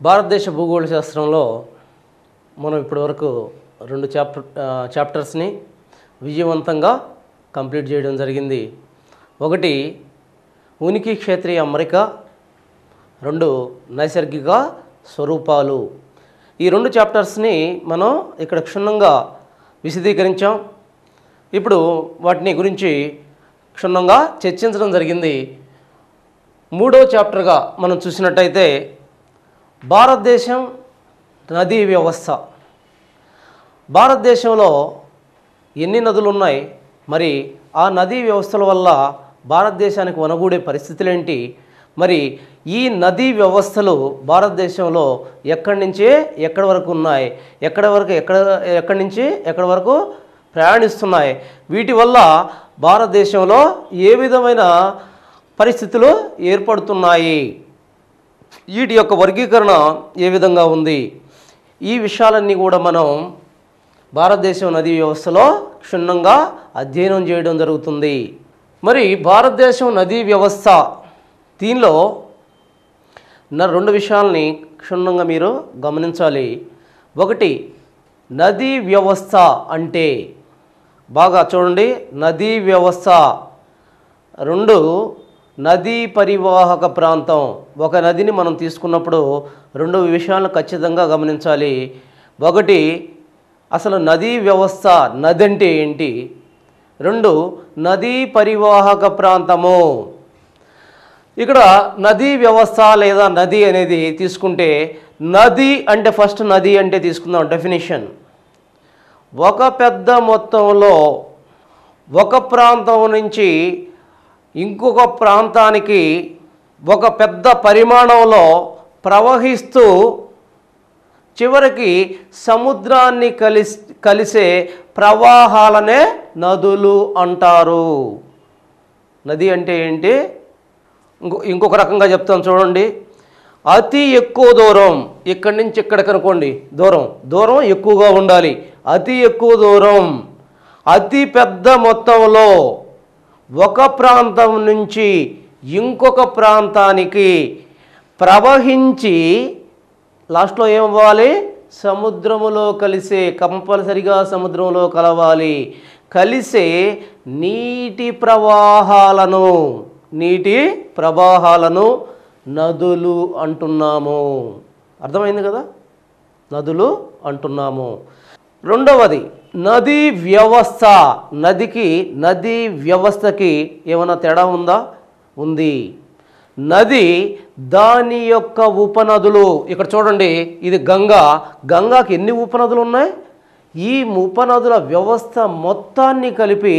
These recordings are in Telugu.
భారతదేశ భూగోళ శాస్త్రంలో మనం ఇప్పటివరకు 2 చాప్టర్స్ని విజయవంతంగా కంప్లీట్ చేయడం జరిగింది. ఒకటి ఉనికి క్షేత్రీయ అమరిక, 2 నైసర్గిక స్వరూపాలు. ఈ 2 చాప్టర్స్ని మనం ఇక్కడ క్షుణ్ణంగా విశదీకరించాం. ఇప్పుడు వాటిని గురించి క్షుణ్ణంగా చర్చించడం జరిగింది. 3వ చాప్టర్గా మనం చూసినట్టయితే భారతదేశం నదీ వ్యవస్థ. భారతదేశంలో ఎన్ని నదులు ఉన్నాయి, మరి ఆ నదీ వ్యవస్థల వల్ల భారతదేశానికి వనగూడే పరిస్థితులేంటి, మరి ఈ నదీ వ్యవస్థలు భారతదేశంలో ఎక్కడి నుంచి ఎక్కడి వరకు ఉన్నాయి, ఎక్కడి నుంచి ఎక్కడి వరకు ప్రయాణిస్తున్నాయి, వీటి వల్ల భారతదేశంలో ఏ విధమైన పరిస్థితులు ఏర్పడుతున్నాయి, వీటి యొక్క వర్గీకరణ ఏ విధంగా ఉంది, ఈ విషయాలన్నీ కూడా మనం భారతదేశం నదీ వ్యవస్థలో క్షుణ్ణంగా అధ్యయనం చేయడం జరుగుతుంది. మరి భారతదేశం నదీ వ్యవస్థ, దీనిలో 2 విషయాలని క్షుణ్ణంగా మీరు గమనించాలి. ఒకటి, నదీ వ్యవస్థ అంటే బాగా చూడండి, నదీ వ్యవస్థ. 2, నదీ పరివాహక ప్రాంతం. ఒక నదిని మనం తీసుకున్నప్పుడు 2 విషయాలను ఖచ్చితంగా గమనించాలి. ఒకటి, అసలు నదీ వ్యవస్థ, నది అంటే ఏంటి. 2, నదీ పరివాహక ప్రాంతము. ఇక్కడ నదీ వ్యవస్థ లేదా నది అనేది తీసుకుంటే, నది అంటే ఫస్ట్ నది అంటే తీసుకుందాం డెఫినిషన్. ఒక పెద్ద మొత్తంలో ఒక ప్రాంతం నుంచి ఇంకొక ప్రాంతానికి ఒక పెద్ద పరిమాణంలో ప్రవహిస్తూ చివరికి సముద్రాన్ని కలిసే ప్రవాహాలనే నదులు అంటారు. నది అంటే ఏంటి, ఇంకొక రకంగా చెప్తాను చూడండి. అతి ఎక్కువ దూరం, ఇక్కడి నుంచి ఇక్కడికి అనుకోండి, దూరం ఎక్కువగా ఉండాలి. అతి ఎక్కువ దూరం, అతి పెద్ద మొత్తంలో ఒక ప్రాంతం నుంచి ఇంకొక ప్రాంతానికి ప్రవహించి లాస్ట్లో ఏమవ్వాలి, సముద్రములో కలిసే, కంపల్సరిగా సముద్రంలో కలవాలి, కలిసే నీటి ప్రవాహాలను నదులు అంటున్నాము. అర్థమైంది కదా, నదులు అంటున్నాము. రెండవది నదీ వ్యవస్థ. నదీ వ్యవస్థకి ఏమైనా తేడా ఉందా? ఉంది. నది, దాని యొక్క ఉపనదులు. ఇక్కడ చూడండి, ఇది గంగాకి ఎన్ని ఉపనదులు ఉన్నాయి? ఈ ఉపనదుల వ్యవస్థ మొత్తాన్ని కలిపి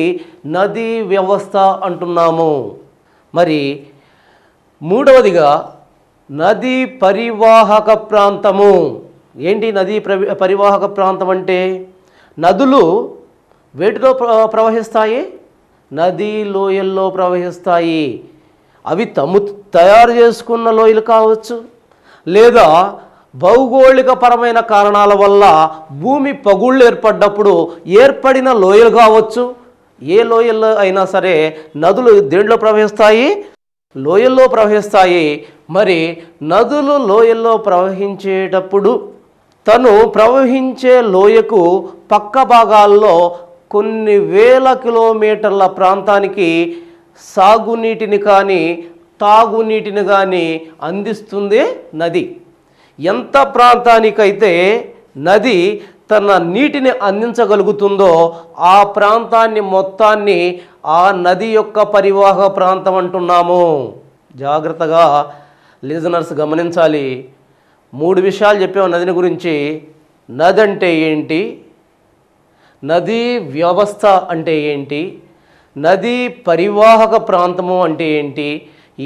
నదీ వ్యవస్థ అంటున్నాము. మరి మూడవదిగా నదీ పరివాహక ప్రాంతము. ఏంటి నదీ పరివాహక ప్రాంతం అంటే? నదులు వేటిలో ప్రవహిస్తాయి? నదీ లోయల్లో ప్రవహిస్తాయి. అవి తయారు చేసుకున్న లోయలు కావచ్చు, లేదా భౌగోళికపరమైన కారణాల వల్ల భూమి పగుళ్ళు ఏర్పడ్డప్పుడు ఏర్పడిన లోయలు కావచ్చు. ఏ లోయల్లో అయినా సరే నదులు దేంట్లో ప్రవహిస్తాయి? లోయల్లో ప్రవహిస్తాయి. మరి నదులు లోయల్లో ప్రవహించేటప్పుడు తను ప్రవహించే లోయకు పక్క భాగాల్లో కొన్ని వేల కిలోమీటర్ల ప్రాంతానికి సాగునీటిని కానీ తాగునీటిని కానీ అందిస్తుంది నది. ఎంత ప్రాంతానికైతే నది తన నీటిని అందించగలుగుతుందో ఆ ప్రాంతాన్ని మొత్తాన్ని ఆ నది యొక్క పరివాహక ప్రాంతం అంటున్నాము. జాగ్రత్తగా లిజనర్స్ గమనించాలి. 3 విషయాలు చెప్పాము నదిని గురించి. నది అంటే ఏంటి, నదీ వ్యవస్థ అంటే ఏంటి, నదీ పరివాహక ప్రాంతము అంటే ఏంటి,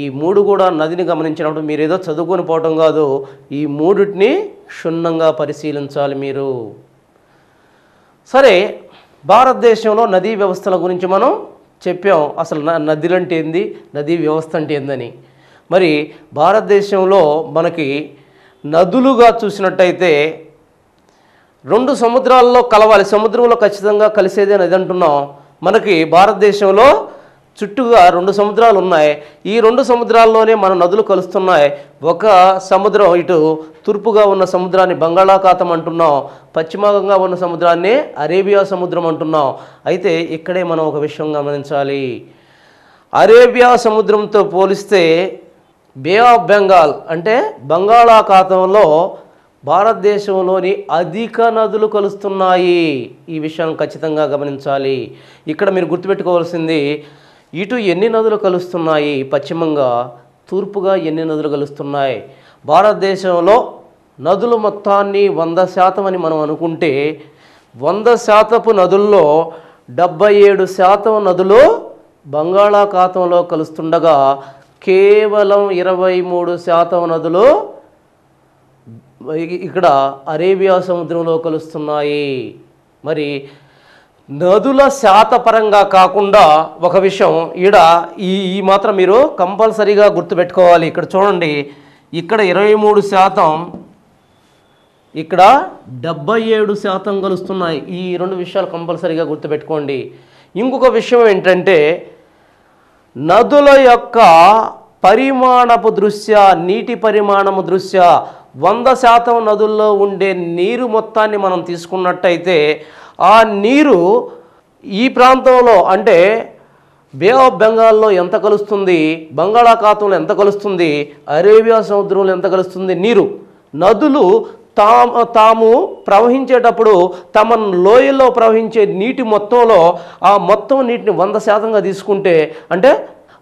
ఈ 3 కూడా నదిని గమనించినప్పుడు మీరు ఏదో చదువుకొని పోవటం కాదు, ఈ 3టిని క్షుణ్ణంగా పరిశీలించాలి మీరు. సరే, భారతదేశంలో నదీ వ్యవస్థల గురించి మనం చెప్పాం. అసలు నదులంటే ఏంది, నదీ వ్యవస్థ అంటే ఏందని. మరి భారతదేశంలో మనకి నదులుగా చూసినట్టయితే 2 సముద్రాల్లో కలవాలి, సముద్రంలో ఖచ్చితంగా కలిసేదే నది అంటున్నాం. మనకి భారతదేశంలో చుట్టూగా 2 సముద్రాలు ఉన్నాయి. ఈ 2 సముద్రాల్లోనే మన నదులు కలుస్తున్నాయి. ఒక సముద్రం ఇటు తూర్పుగా ఉన్న సముద్రాన్ని బంగాళాఖాతం అంటున్నాం, పశ్చిమంగా ఉన్న సముద్రాన్ని అరేబియా సముద్రం అంటున్నాం. అయితే ఇక్కడే మనం ఒక విషయం గమనించాలి. అరేబియా సముద్రంతో పోలిస్తే బే ఆఫ్ బెంగాల్ అంటే బంగాళాఖాతంలో భారతదేశంలోని అధిక నదులు కలుస్తున్నాయి. ఈ విషయాన్ని ఖచ్చితంగా గమనించాలి. ఇక్కడ మీరు గుర్తుపెట్టుకోవాల్సింది, ఇటు ఎన్ని నదులు కలుస్తున్నాయి, పశ్చిమంగా తూర్పుగా ఎన్ని నదులు కలుస్తున్నాయి. భారతదేశంలో నదుల మొత్తాన్ని 100% అని మనం అనుకుంటే 100% నదుల్లో 77% నదులు బంగాళాఖాతంలో కలుస్తుండగా కేవలం 23% నదులు ఇక్కడ అరేబియా సముద్రంలో కలుస్తున్నాయి. మరి నదుల శాతపరంగా కాకుండా ఒక విషయం ఈ మాత్రం మీరు కంపల్సరీగా గుర్తుపెట్టుకోవాలి. ఇక్కడ చూడండి, ఇక్కడ 23%, ఇక్కడ 77% కలుస్తున్నాయి. ఈ 2 విషయాలు కంపల్సరీగా గుర్తుపెట్టుకోండి. ఇంకొక విషయం ఏంటంటే, నదుల యొక్క పరిమాణపు దృష్ట్యా, నీటి పరిమాణము దృష్ట్యా 100% నదుల్లో ఉండే నీరు మొత్తాన్ని మనం తీసుకున్నట్టయితే ఆ నీరు ఈ ప్రాంతంలో అంటే బే ఆఫ్ బెంగాల్లో ఎంత కలుస్తుంది, బంగాళాఖాతంలో ఎంత కలుస్తుంది, అరేబియా సముద్రంలో ఎంత కలుస్తుంది నీరు. నదులు తాము ప్రవహించేటప్పుడు తమ లోయల్లో ప్రవహించే నీటి మొత్తంలో ఆ మొత్తం నీటిని 100%గా తీసుకుంటే, అంటే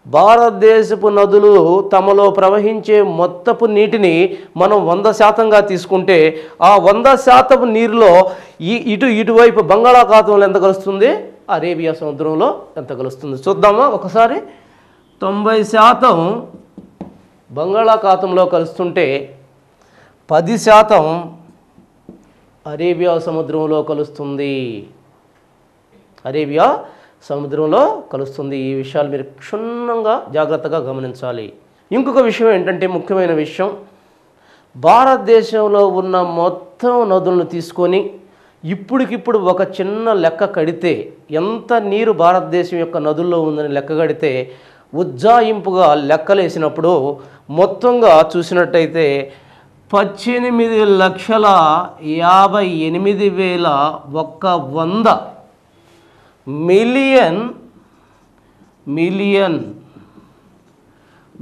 భారతదేశపు నదులు తమలో ప్రవహించే మొత్తపు నీటిని మనం 100%గా తీసుకుంటే ఆ 100% నీరులో ఇటువైపు బంగాళాఖాతంలో ఎంత కలుస్తుంది, అరేబియా సముద్రంలో ఎంత కలుస్తుంది చూద్దామా ఒకసారి. 90% బంగాళాఖాతంలో కలుస్తుంటే 10% అరేబియా సముద్రంలో కలుస్తుంది. అరేబియా సముద్రంలో కలుస్తుంది. ఈ విషయాలు మీరు క్షుణ్ణంగా జాగ్రత్తగా గమనించాలి. ఇంకొక విషయం ఏంటంటే, ముఖ్యమైన విషయం, భారతదేశంలో ఉన్న మొత్తం నదులను తీసుకొని ఇప్పటికిప్పుడు ఒక చిన్న లెక్క కడితే ఎంత నీరు భారతదేశం యొక్క నదుల్లో ఉందని లెక్క కడితే ఉజ్జాయింపుగా లెక్కలేసినప్పుడు మొత్తంగా చూసినట్టయితే 18,58,100 మిలియన్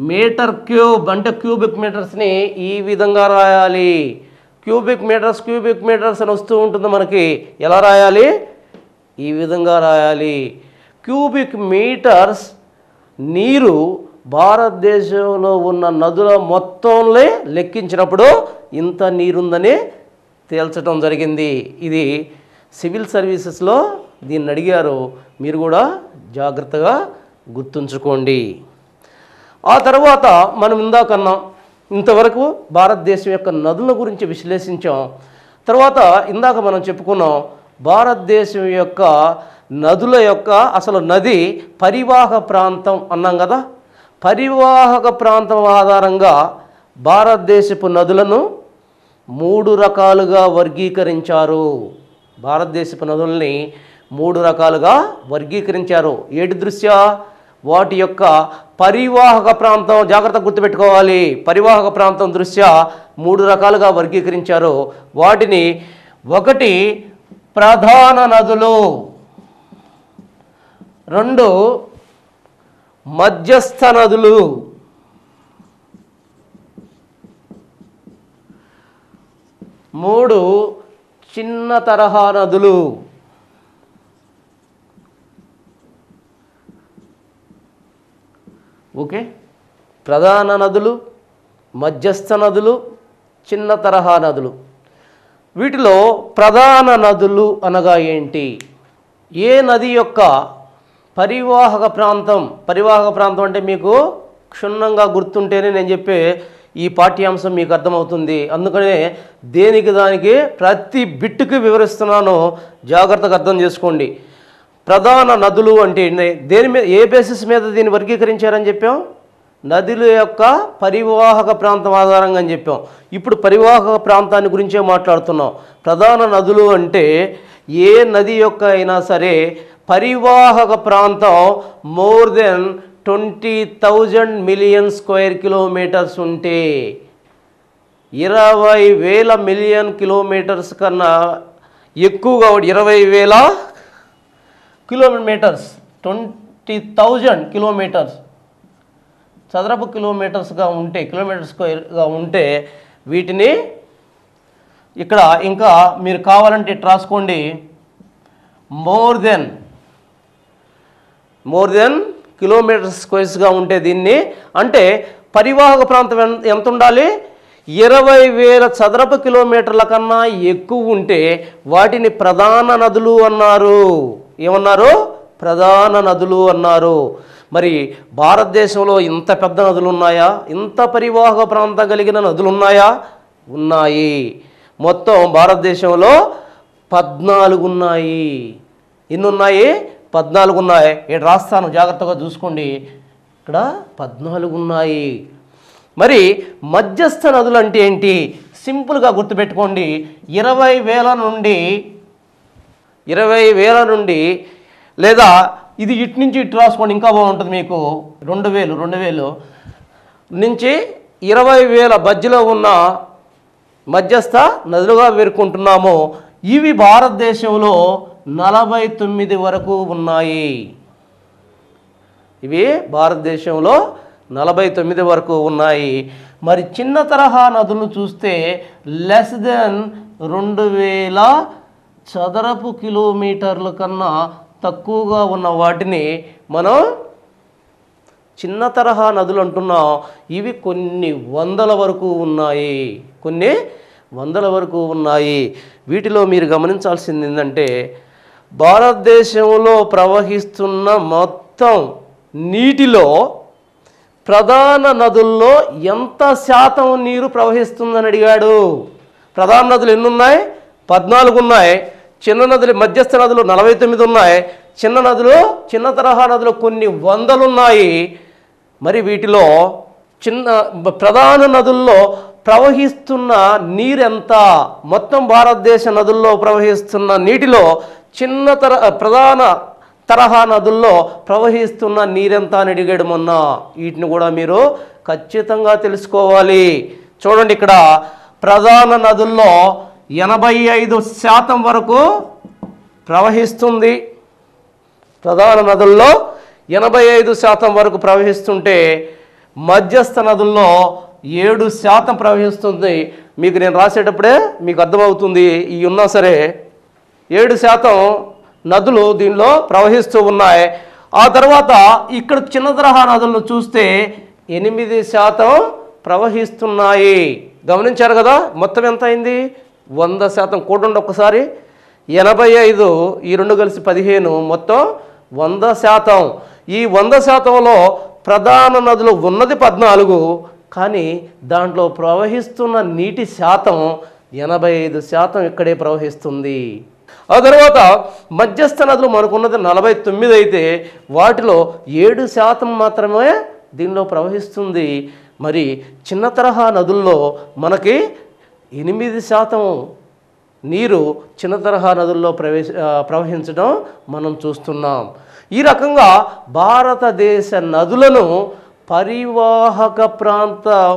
మీటర్ క్యూబ్, అంటే క్యూబిక్ మీటర్స్ని ఈ విధంగా రాయాలి. క్యూబిక్ మీటర్స్ అని వస్తూ ఉంటుంది మనకి. ఎలా రాయాలి? ఈ విధంగా రాయాలి. క్యూబిక్ మీటర్స్ నీరు భారతదేశంలో ఉన్న నదుల మొత్తంలో లెక్కించినప్పుడు ఇంత నీరుందని తేల్చడం జరిగింది. ఇది సివిల్ సర్వీసెస్లో దీన్ని అడిగారు. మీరు కూడా జాగ్రత్తగా గుర్తుంచుకోండి. ఆ తర్వాత మనం ఇందాకన్నాం, ఇంతవరకు భారతదేశం యొక్క నదుల గురించి విశ్లేషించాం. తర్వాత ఇందాక మనం చెప్పుకున్నాం భారతదేశం యొక్క నదుల యొక్క అసలు నది పరివాహక ప్రాంతం అన్నాం కదా. పరివాహక ప్రాంతం ఆధారంగా భారతదేశపు నదులను 3 రకాలుగా వర్గీకరించారు. భారతదేశపు నదుల్ని 3 రకాలుగా వర్గీకరించారు. ఏటి దృష్ట్యా? వాటి యొక్క పరివాహక ప్రాంతం, జాగ్రత్త గుర్తుపెట్టుకోవాలి. పరివాహక ప్రాంతం దృష్ట్యా 3 రకాలుగా వర్గీకరించారు. వాటిని 1 ప్రధాన నదులు, 2 మధ్యస్థ నదులు, 3 చిన్న తరహా నదులు. ఓకే, ప్రధాన నదులు, మధ్యస్థ నదులు, చిన్న తరహా నదులు. వీటిలో ప్రధాన నదులు అనగా ఏంటి? ఏ నది యొక్క పరివాహక ప్రాంతం అంటే మీకు క్షుణ్ణంగా గుర్తుంటేనే నేను చెప్పే ఈ పాఠ్యాంశం మీకు అర్థమవుతుంది. అందుకనే దేనికి దానికి ప్రతి బిట్టుకి వివరిస్తున్నాను, జాగ్రత్తగా అర్థం చేసుకోండి. ప్రధాన నదులు అంటే దేని మీద, ఏ బేసిస్ మీద దీన్ని వర్గీకరించారని చెప్పాం? నదుల యొక్క పరివాహక ప్రాంతం ఆధారంగా అని చెప్పాం. ఇప్పుడు పరివాహక ప్రాంతాన్ని గురించే మాట్లాడుతున్నాం. ప్రధాన నదులు అంటే ఏ నది యొక్క అయినా సరే పరివాహక ప్రాంతం more than 20,000 million square kilometres ఉంటే 20,000 మిలియన్ కిలోమీటర్స్ కన్నా ఎక్కువగా 20,000 కిలోమీటర్స్ 20,000 కిలోమీటర్స్ చదరపు కిలోమీటర్స్గా ఉంటే కిలోమీటర్ స్క్వేర్గా ఉంటే వీటిని ఇక్కడ ఇంకా మీరు కావాలంటే ఇట్లా రాసుకోండి. మోర్ దెన్ కిలోమీటర్ స్క్వేర్స్గా ఉంటే దీన్ని అంటే పరివాహక ప్రాంతం ఎంత ఉండాలి? 20,000 చదరపు కిలోమీటర్ల కన్నా ఎక్కువ ఉంటే వాటిని ప్రధాన నదులు అన్నారు. ఏమన్నారు? ప్రధాన నదులు అన్నారు. మరి భారతదేశంలో ఇంత పెద్ద నదులు ఉన్నాయా? ఇంత పరివాహక ప్రాంతం కలిగిన నదులు ఉన్నాయా? ఉన్నాయి. మొత్తం భారతదేశంలో 14 ఉన్నాయి. ఎన్ని ఉన్నాయి? 14 ఉన్నాయి. ఇక్కడ రాస్తాను, జాగ్రత్తగా చూసుకోండి. ఇక్కడ 14 ఉన్నాయి. మరి మధ్యస్థ నదులు అంటే ఏంటి? సింపుల్గా గుర్తుపెట్టుకోండి. 20,000 నుండి లేదా ఇది ఇటు నుంచి ఇటు రాసుకోండి, ఇంకా బాగుంటుంది మీకు. 2,000 నుంచి 20,000 మధ్యలో ఉన్న మధ్యస్థ నదులుగా పేర్కొంటున్నాము. ఇవి భారతదేశంలో 49 వరకు ఉన్నాయి. ఇవి భారతదేశంలో 49 వరకు ఉన్నాయి. మరి చిన్న తరహా నదులను చూస్తే లెస్ దెన్ 2,000 చదరపు కిలోమీటర్ల కన్నా తక్కువగా ఉన్న వాటిని మనం చిన్న తరహా నదులు అంటున్నాం. ఇవి కొన్ని వందల వరకు ఉన్నాయి. వీటిలో మీరు గమనించాల్సింది ఏంటంటే భారతదేశంలో ప్రవహిస్తున్న మొత్తం నీటిలో ప్రధాన నదుల్లో ఎంత శాతం నీరు ప్రవహిస్తుందని అడిగాడు. ప్రధాన నదులు ఎన్ని ఉన్నాయి? 14 ఉన్నాయి. చిన్న నదులు మధ్యస్థ నదులు 49 ఉన్నాయి. చిన్న తరహా నదులు కొన్ని వందలు ఉన్నాయి. మరి వీటిలో ప్రధాన నదుల్లో ప్రవహిస్తున్న నీరెంత? మొత్తం భారతదేశ నదుల్లో ప్రవహిస్తున్న నీటిలో ప్రధాన తరహా నదుల్లో ప్రవహిస్తున్న నీరెంత అని అడిగాడు మొన్న. వీటిని కూడా మీరు ఖచ్చితంగా తెలుసుకోవాలి. చూడండి, ఇక్కడ ప్రధాన నదుల్లో 85% వరకు ప్రవహిస్తుంది. ప్రధాన నదుల్లో 85% వరకు ప్రవహిస్తుంటే మధ్యస్థ నదుల్లో 7% ప్రవహిస్తుంది. మీకు నేను రాసేటప్పుడే మీకు అర్థమవుతుంది. ఈ ఉన్నా సరే 7% నదులు దీనిలో ప్రవహిస్తూ ఉన్నాయి. ఆ తర్వాత ఇక్కడ చిన్న తరహా నదులను చూస్తే 8% ప్రవహిస్తున్నాయి. గమనించారు కదా? మొత్తం ఎంత అయింది? 100%. కూడండి ఒక్కసారి. 85 ఈ 2 కలిసి 15, మొత్తం 100%. ఈ 100%లో ప్రధాన నదులు ఉన్నది 14, కానీ దాంట్లో ప్రవహిస్తున్న నీటి శాతం 85% ఇక్కడే ప్రవహిస్తుంది. ఆ తర్వాత మధ్యస్థ నదులు మనకున్నది 49 అయితే వాటిలో 7% మాత్రమే దీనిలో ప్రవహిస్తుంది. మరి చిన్న తరహా నదుల్లో మనకి 8% నీరు చిన్న తరహా నదుల్లో ప్రవహించడం మనం చూస్తున్నాం. ఈ రకంగా భారతదేశ నదులను పరివాహక ప్రాంతం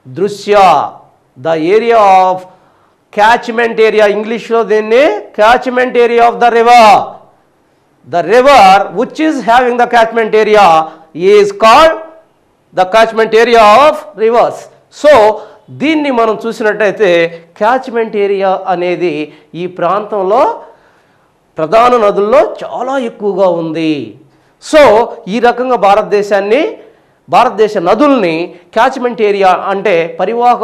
దృష్ట్యా the area of catchment area, ఇంగ్లీష్లో దీన్ని catchment area of the river which is having the catchment area is called the catchment area of reverse. So దీన్ని మనం చూసినట్టయితే క్యాచ్మెంట్ ఏరియా అనేది ఈ ప్రాంతంలో ప్రధాన నదుల్లో చాలా ఎక్కువగా ఉంది. సో ఈ రకంగా భారతదేశ నదుల్ని క్యాచ్మెంట్ ఏరియా అంటే పరివాహక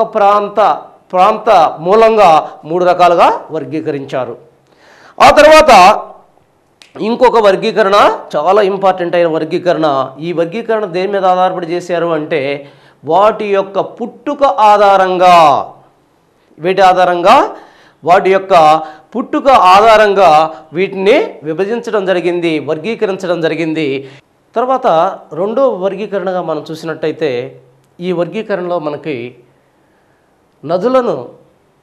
ప్రాంత మూలంగా 3 రకాలుగా వర్గీకరించారు. ఆ తర్వాత ఇంకొక వర్గీకరణ, చాలా ఇంపార్టెంట్ అయిన వర్గీకరణ. ఈ వర్గీకరణ దేని మీద ఆధారపడి చేశారు అంటే వాటి యొక్క పుట్టుక ఆధారంగా, వీటిని విభజించడం జరిగింది, వర్గీకరించడం జరిగింది. తర్వాత రెండో వర్గీకరణగా మనం చూసినట్టయితే ఈ వర్గీకరణలో మనకి నదులను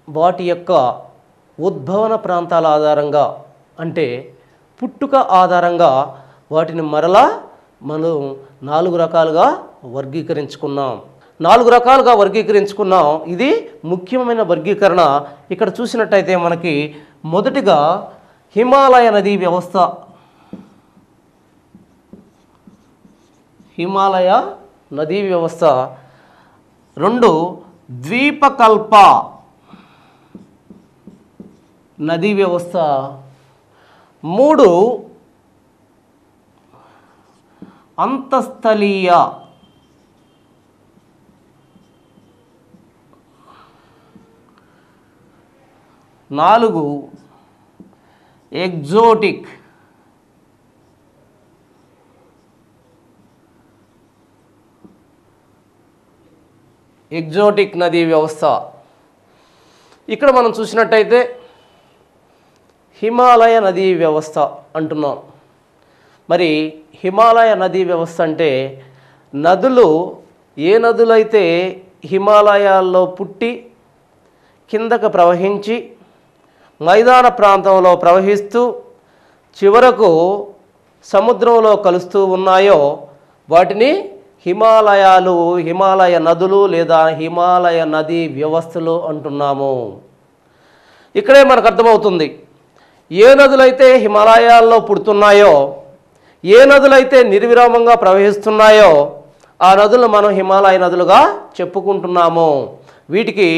వాటి యొక్క ఉద్భవన ప్రాంతాల ఆధారంగా, అంటే పుట్టుక ఆధారంగా వాటిని మరలా మనం 4 రకాలుగా వర్గీకరించుకున్నాం. 4 రకాలుగా వర్గీకరించుకున్నాం. ఇది ముఖ్యమైన వర్గీకరణ. ఇక్కడ చూసినట్టయితే మనకి మొదటిగా హిమాలయ నదీ వ్యవస్థ, హిమాలయ నదీ వ్యవస్థ. 2 ద్వీపకల్ప నదీ వ్యవస్థ. 3 అంతస్థలీయ నాలుగు ఎగ్జోటిక్ నదీ వ్యవస్థ. ఇక్కడ మనం చూసినట్టయితే హిమాలయ నదీ వ్యవస్థ అంటున్నాం. మరి హిమాలయ నదీ వ్యవస్థ అంటే నదులు, ఏ నదులైతే హిమాలయాల్లో పుట్టి కిందకు ప్రవహించి మైదాన ప్రాంతంలో ప్రవహిస్తూ చివరకు సముద్రంలో కలుస్తూ ఉన్నాయో వాటిని హిమాలయాలు, హిమాలయ నదులు లేదా హిమాలయ నదీ వ్యవస్థలు అంటున్నాము. ఇక్కడే మనకు అర్థమవుతుంది ఏ నదులైతే హిమాలయాల్లో పుడుతున్నాయో, ఏ నదులైతే నిర్విరామంగా ప్రవహిస్తున్నాయో ఆ నదులు మనం హిమాలయ నదులుగా చెప్పుకుంటున్నాము. వీటికి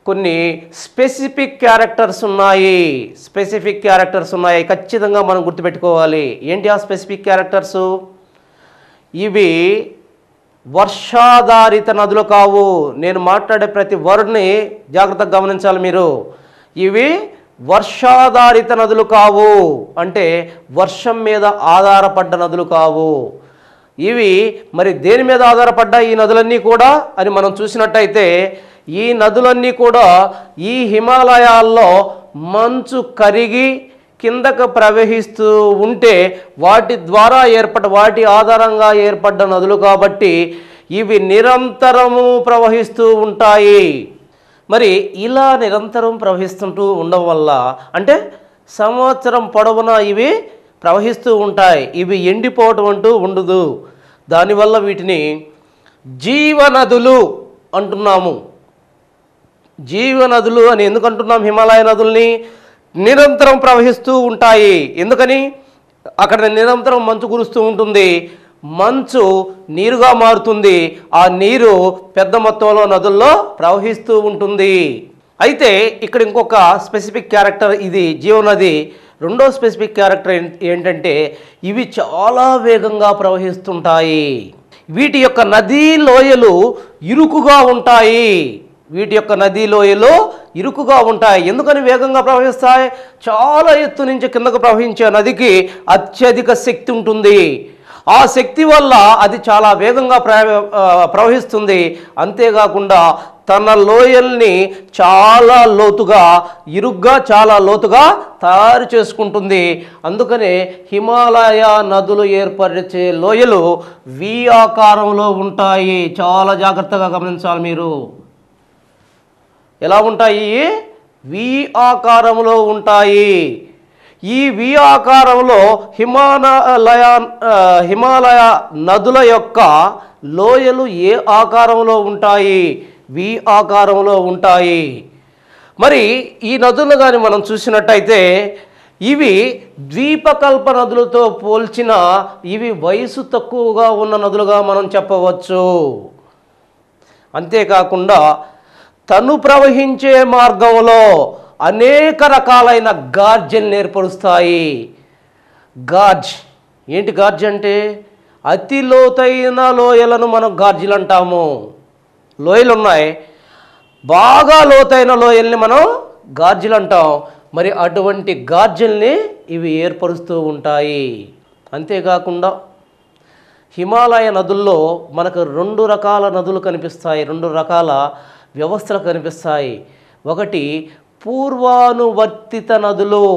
కొన్ని స్పెసిఫిక్ క్యారెక్టర్స్ ఉన్నాయి. ఖచ్చితంగా మనం గుర్తుపెట్టుకోవాలి. ఏంటి ఆ స్పెసిఫిక్ క్యారెక్టర్సు? ఇవి వర్షాధారిత నదులు కావు. నేను మాట్లాడే ప్రతి వర్డ్ని జాగ్రత్తగా గమనించాలి మీరు. ఇవి వర్షాధారిత నదులు కావు, అంటే వర్షం మీద ఆధారపడ్డ నదులు కావు. ఇవి మరి దేని మీద ఆధారపడ్డాయి ఈ నదులన్నీ కూడా అని మనం చూసినట్టయితే ఈ నదులన్నీ కూడా ఈ హిమాలయాల్లో మంచు కరిగి కిందకు ప్రవహిస్తూ ఉంటే వాటి ఆధారంగా ఏర్పడ్డ నదులు కాబట్టి ఇవి నిరంతరము ప్రవహిస్తూ ఉంటాయి. మరి ఇలా నిరంతరం ప్రవహిస్తుంటూ ఉండడం వల్ల అంటే సంవత్సరం పొడవునా ఇవి ప్రవహిస్తూ ఉంటాయి. ఇవి ఎండిపోవటం అంటూ ఉండదు. దానివల్ల వీటిని జీవనదులు అంటున్నాము. జీవనదులు అని ఎందుకు అంటున్నాం? హిమాలయ నదుల్ని నిరంతరం ప్రవహిస్తూ ఉంటాయి. ఎందుకని? అక్కడ నిరంతరం మంచు కురుస్తూ ఉంటుంది. మంచు నీరుగా మారుతుంది. ఆ నీరు పెద్ద మొత్తంలో నదుల్లో ప్రవహిస్తూ ఉంటుంది. అయితే ఇక్కడ ఇంకొక స్పెసిఫిక్ క్యారెక్టర్ ఇది జీవనది. రెండో స్పెసిఫిక్ క్యారెక్టర్ ఏంటంటే ఇవి చాలా వేగంగా ప్రవహిస్తుంటాయి. వీటి యొక్క నదీ లోయలు ఇరుకుగా ఉంటాయి. ఎందుకని వేగంగా ప్రవహిస్తాయి? చాలా ఎత్తు నుంచి కిందకు ప్రవహించే నదికి అత్యధిక శక్తి ఉంటుంది. ఆ శక్తి వల్ల అది చాలా వేగంగా ప్రవహిస్తుంది. అంతేకాకుండా తన లోయల్ని చాలా లోతుగా తయారు చేసుకుంటుంది. అందుకనే హిమాలయ నదులు ఏర్పరిచే లోయలు వి ఆకారంలో ఉంటాయి. చాలా జాగ్రత్తగా గమనించాలి మీరు. ఎలా ఉంటాయి? వి ఆకారంలో ఉంటాయి. ఈ వి ఆకారంలో హిమాలయ నదుల యొక్క లోయలు ఏ ఆకారంలో ఉంటాయి? వి ఆకారంలో ఉంటాయి. మరి ఈ నదులు కానీ మనం చూసినట్టయితే ఇవి ద్వీపకల్ప నదులతో పోల్చిన ఇవి వయసు తక్కువగా ఉన్న నదులుగా మనం చెప్పవచ్చు. అంతేకాకుండా తను ప్రవహించే మార్గంలో అనేక రకాలైన గార్జెన్లు ఏర్పరుస్తాయి. ఏంటి గార్జ్ అంటే? అతి లోతైన లోయలను మనం గార్జీలు అంటాము. లోయలు ఉన్నాయి, బాగా లోతైన లోయల్ని మనం గార్జీలు అంటాం. మరి అటువంటి గార్జెల్ని ఇవి ఏర్పరుస్తూ ఉంటాయి. అంతేకాకుండా హిమాలయ నదుల్లో మనకు 2 రకాల నదులు కనిపిస్తాయి, 2 రకాల వ్యవస్థలు కనిపిస్తాయి. ఒకటి పూర్వానువర్తిత నదులు,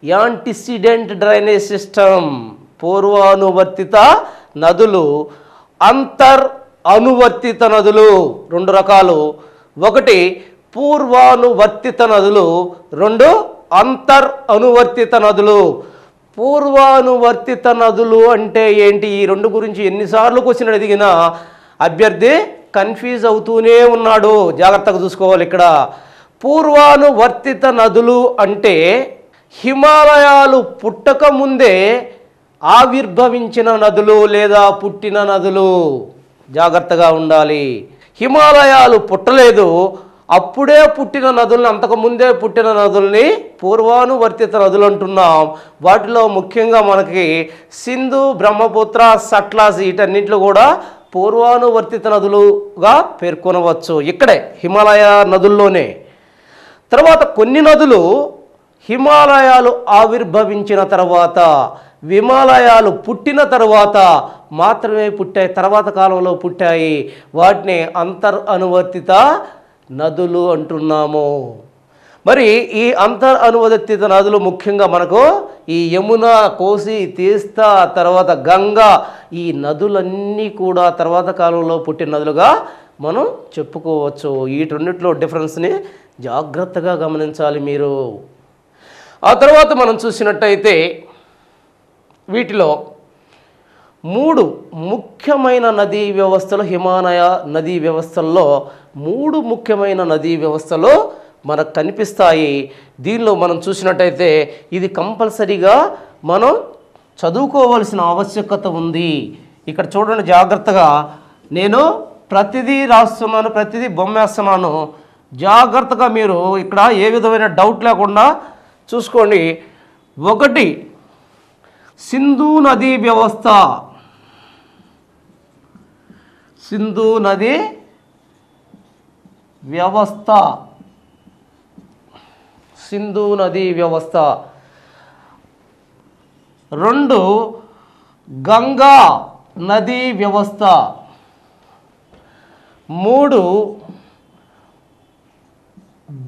యాంటిసిడెంట్ డ్రైనేజ్ సిస్టమ్. పూర్వానువర్తిత నదులు, అనువర్తిత నదులు 2 రకాలు. ఒకటి పూర్వానువర్తిత నదులు, 2 అంతర్ అనువర్తిత నదులు. పూర్వానువర్తిత నదులు అంటే ఏంటి? ఈ రెండు గురించి ఎన్నిసార్లు క్వశ్చన్ అడిగినా అభ్యర్థి కన్ఫ్యూజ్ అవుతూనే ఉన్నాడు. జాగ్రత్తగా చూసుకోవాలి. ఇక్కడ పూర్వానువర్తిత నదులు అంటే హిమాలయాలు పుట్టక ముందే ఆవిర్భవించిన నదులు లేదా పుట్టిన నదులు. జాగ్రత్తగా ఉండాలి. హిమాలయాలు పుట్టలేదు, అప్పుడే పుట్టిన నదుల్ని, అంతకుముందే పుట్టిన నదుల్ని పూర్వానువర్తిత నదులు అంటున్నాం. వాటిలో ముఖ్యంగా మనకి సింధు, బ్రహ్మపుత్ర, సట్లెజ్ వీటన్నింటిలో కూడా పూర్వానువర్తిత నదులుగా పేర్కొనవచ్చు. ఇక్కడే హిమాలయ నదుల్లోనే. తర్వాత కొన్ని నదులు హిమాలయాలు ఆవిర్భవించిన తర్వాత, హిమాలయాలు పుట్టిన తర్వాత మాత్రమే పుట్టాయి, తర్వాత కాలంలో పుట్టాయి. వాటిని అంతర్ అనువర్తిత నదులు అంటున్నాము. మరి ఈ అంతర్ అనువర్తిత నదులు ముఖ్యంగా మనకు ఈ యమున, కోసి, తీస్తా, తర్వాత గంగా, ఈ నదులన్నీ కూడా తర్వాత కాలంలో పుట్టిన నదులుగా మనం చెప్పుకోవచ్చు. వీటన్నిటిలో డిఫరెన్స్ని జాగ్రత్తగా గమనించాలి మీరు. ఆ తర్వాత మనం చూసినట్టయితే వీటిలో 3 ముఖ్యమైన నదీ వ్యవస్థలు, హిమాలయ నదీ వ్యవస్థల్లో 3 ముఖ్యమైన నదీ వ్యవస్థలు మనకు కనిపిస్తాయి. దీనిలో మనం చూసినట్టయితే ఇది కంపల్సరీగా మనం చదువుకోవాల్సిన ఆవశ్యకత ఉంది. ఇక్కడ చూడండి జాగ్రత్తగా, నేను ప్రతిదీ రాస్తున్నాను, ప్రతిదీ బొమ్మేస్తున్నాను. జాగ్రత్తగా మీరు ఇక్కడ ఏ విధమైన డౌట్ లేకుండా చూసుకోండి. 1 సింధు నదీ వ్యవస్థ. సింధు నది వ్యవస్థ, సింధు నదీ వ్యవస్థ. 2 గంగా నదీ వ్యవస్థ. 3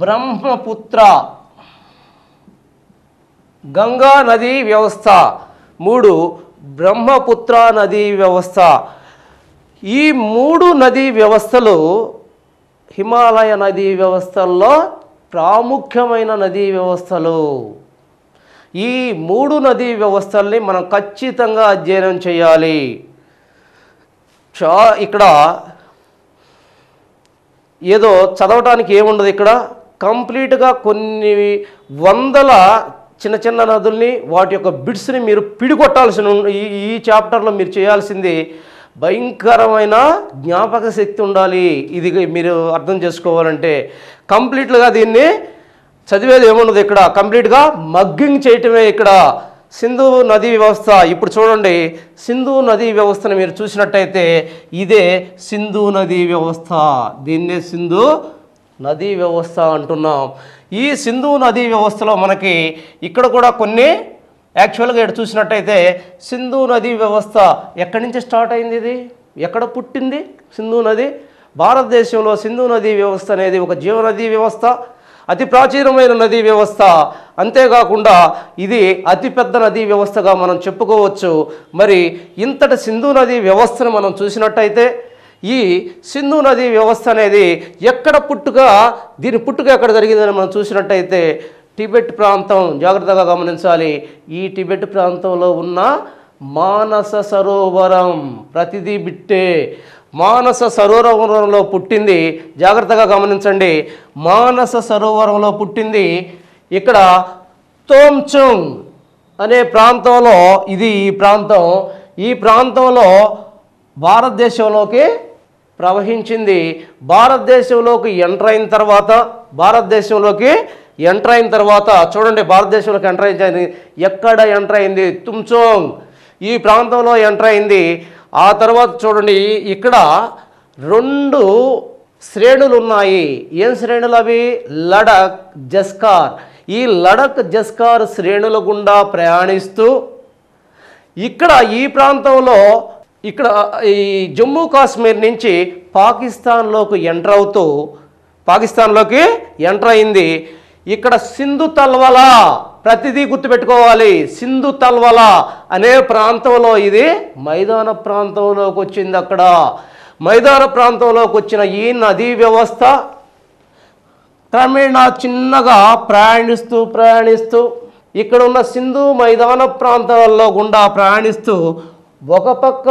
బ్రహ్మపుత్ర. గంగా నదీ వ్యవస్థ, 3 బ్రహ్మపుత్ర నదీ వ్యవస్థ. ఈ 3 నదీ వ్యవస్థలు హిమాలయ నదీ వ్యవస్థల్లో ప్రాముఖ్యమైన నదీ వ్యవస్థలు. ఈ 3 నదీ వ్యవస్థల్ని మనం ఖచ్చితంగా అధ్యయనం చేయాలి. ఇక్కడ ఏదో చదవటానికి ఏముండదు. ఇక్కడ కంప్లీట్గా కొన్ని వందల చిన్న చిన్న నదుల్ని, వాటి యొక్క బిట్స్ని మీరు పిడికొట్టాల్సిన ఈ చాప్టర్లో మీరు చేయాల్సింది భయంకరమైన జ్ఞాపక శక్తి ఉండాలి. ఇది మీరు అర్థం చేసుకోవాలంటే కంప్లీట్గా దీన్ని చదివేది ఏముండదు. ఇక్కడ కంప్లీట్గా మగ్గింగ్ చేయటమే. ఇక్కడ సింధు నదీ వ్యవస్థ. ఇప్పుడు చూడండి, సింధు నదీ వ్యవస్థను మీరు చూసినట్టయితే ఇదే సింధు నదీ వ్యవస్థ. దీన్నే సింధు నదీ వ్యవస్థ అంటున్నాం. ఈ సింధు నదీ వ్యవస్థలో మనకి ఇక్కడ కూడా కొన్ని యాక్చువల్గా ఇక్కడ చూసినట్టయితే సింధు నదీ వ్యవస్థ ఎక్కడి నుంచి స్టార్ట్ అయింది, ఇది ఎక్కడ పుట్టింది సింధు నది? భారతదేశంలో సింధు నదీ వ్యవస్థ అనేది ఒక జీవనదీ వ్యవస్థ, అతి ప్రాచీనమైన నదీ వ్యవస్థ. అంతేకాకుండా ఇది అతిపెద్ద నదీ వ్యవస్థగా మనం చెప్పుకోవచ్చు. మరి ఇంతటి సింధు నదీ వ్యవస్థను మనం చూసినట్టయితే ఈ సింధు నదీ వ్యవస్థ అనేది ఎక్కడ దీని పుట్టుక ఎక్కడ జరిగిందని మనం చూసినట్టయితే టిబెట్ ప్రాంతం. జాగ్రత్తగా గమనించాలి. ఈ టిబెట్ ప్రాంతంలో ఉన్న మానస సరోవరం, ప్రతిదీ బిట్టే, మానస సరోవరంలో పుట్టింది. జాగ్రత్తగా గమనించండి, మానస సరోవరంలో పుట్టింది. ఇక్కడ తోమ్చుంగ్ అనే ప్రాంతంలో ఇది ఈ ప్రాంతంలో భారతదేశంలోకి ప్రవహించింది. భారతదేశంలోకి ఎంటర్ అయిన తర్వాత చూడండి, భారతదేశంలోకి ఎంటర్ అయింది. ఎక్కడ ఎంటర్ అయింది? తుమ్చోంగ్ ఈ ప్రాంతంలో ఎంటర్ అయింది. ఆ తర్వాత చూడండి, ఇక్కడ 2 శ్రేణులు ఉన్నాయి. ఏం శ్రేణులు అవి? లడక్, జస్కార్. ఈ లడక్, జస్కార్ శ్రేణుల గుండా ప్రయాణిస్తూ ఇక్కడ ఈ ప్రాంతంలో ఇక్కడ ఈ జమ్మూ కాశ్మీర్ నుంచి పాకిస్తాన్లోకి ఎంటర్ అయింది. ఇక్కడ సింధు తల్వల, ప్రతిదీ గుర్తుపెట్టుకోవాలి. సింధు తల్వల అనే ప్రాంతంలో ఇది మైదాన ప్రాంతంలోకి వచ్చింది. మైదాన ప్రాంతంలోకి వచ్చిన ఈ నదీ వ్యవస్థ క్రమేణా చిన్నగా ప్రయాణిస్తూ ఇక్కడ ఉన్న సింధు మైదాన ప్రాంతాలలో గుండా ప్రయాణిస్తూ ఒక పక్క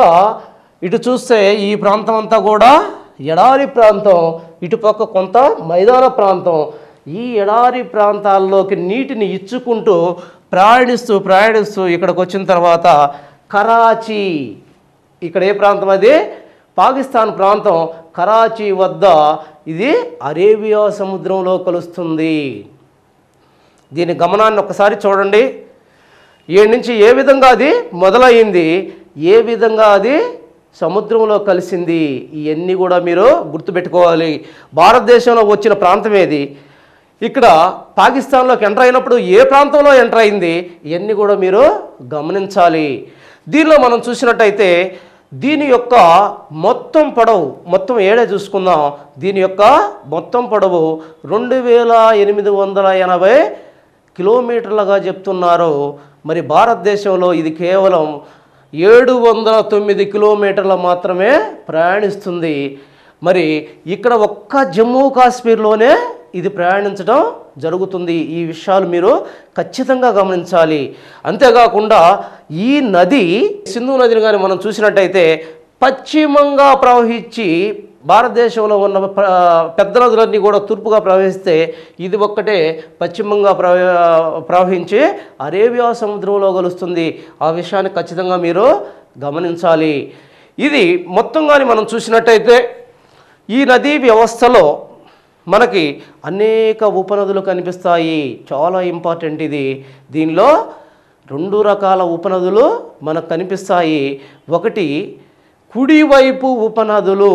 ఇటు చూస్తే ఈ ప్రాంతం అంతా కూడా ఎడారి ప్రాంతం, ఇటుపక్క కొంత మైదాన ప్రాంతం. ఈ ఎడారి ప్రాంతాల్లోకి నీటిని ఇచ్చుకుంటూ ప్రయాణిస్తూ ఇక్కడికి వచ్చిన తర్వాత కరాచీ, ఇక్కడ ఏ ప్రాంతం అది? పాకిస్తాన్ ప్రాంతం. కరాచీ వద్ద ఇది అరేబియా సముద్రంలో కలుస్తుంది. దీని గమనాన్ని ఒకసారి చూడండి. ఏడు నుంచి ఏ విధంగా అది మొదలయ్యింది, ఏ విధంగా అది సముద్రంలో కలిసింది, ఇవన్నీ కూడా మీరు గుర్తుపెట్టుకోవాలి. భారతదేశంలో వచ్చిన ప్రాంతం ఏది, ఇక్కడ పాకిస్తాన్లోకి ఎంటర్ అయినప్పుడు ఏ ప్రాంతంలో ఎంటర్ అయింది, ఇవన్నీ కూడా మీరు గమనించాలి. దీనిలో మనం చూసినట్టయితే దీని యొక్క మొత్తం పొడవు, మొత్తం ఏడే చూసుకుందాం. దీని యొక్క మొత్తం పొడవు 2880 కిలోమీటర్లుగా చెప్తున్నారు. మరి భారతదేశంలో ఇది కేవలం 709 కిలోమీటర్లు మాత్రమే ప్రయాణిస్తుంది. మరి ఇక్కడ ఒక్క జమ్మూ కాశ్మీర్లోనే ఇది ప్రయాణించడం జరుగుతుంది. ఈ విషయాలు మీరు ఖచ్చితంగా గమనించాలి. అంతేకాకుండా ఈ నది, సింధు నదిని కానీ మనం చూసినట్టయితే పశ్చిమంగా ప్రవహించి, భారతదేశంలో ఉన్న పెద్ద నదులన్నీ కూడా తూర్పుగా ప్రవహిస్తే ఇది ఒక్కటే పశ్చిమంగా ప్రవహించి అరేబియా సముద్రంలో కలుస్తుంది. ఆ విషయాన్ని ఖచ్చితంగా మీరు గమనించాలి. ఇది మొత్తం కానీ మనం చూసినట్టయితే ఈ నదీ వ్యవస్థలో మనకి అనేక ఉపనదులు కనిపిస్తాయి. చాలా ఇంపార్టెంట్ ఇది. దీనిలో 2 రకాల ఉపనదులు మనకు కనిపిస్తాయి. ఒకటి కుడివైపు ఉపనదులు.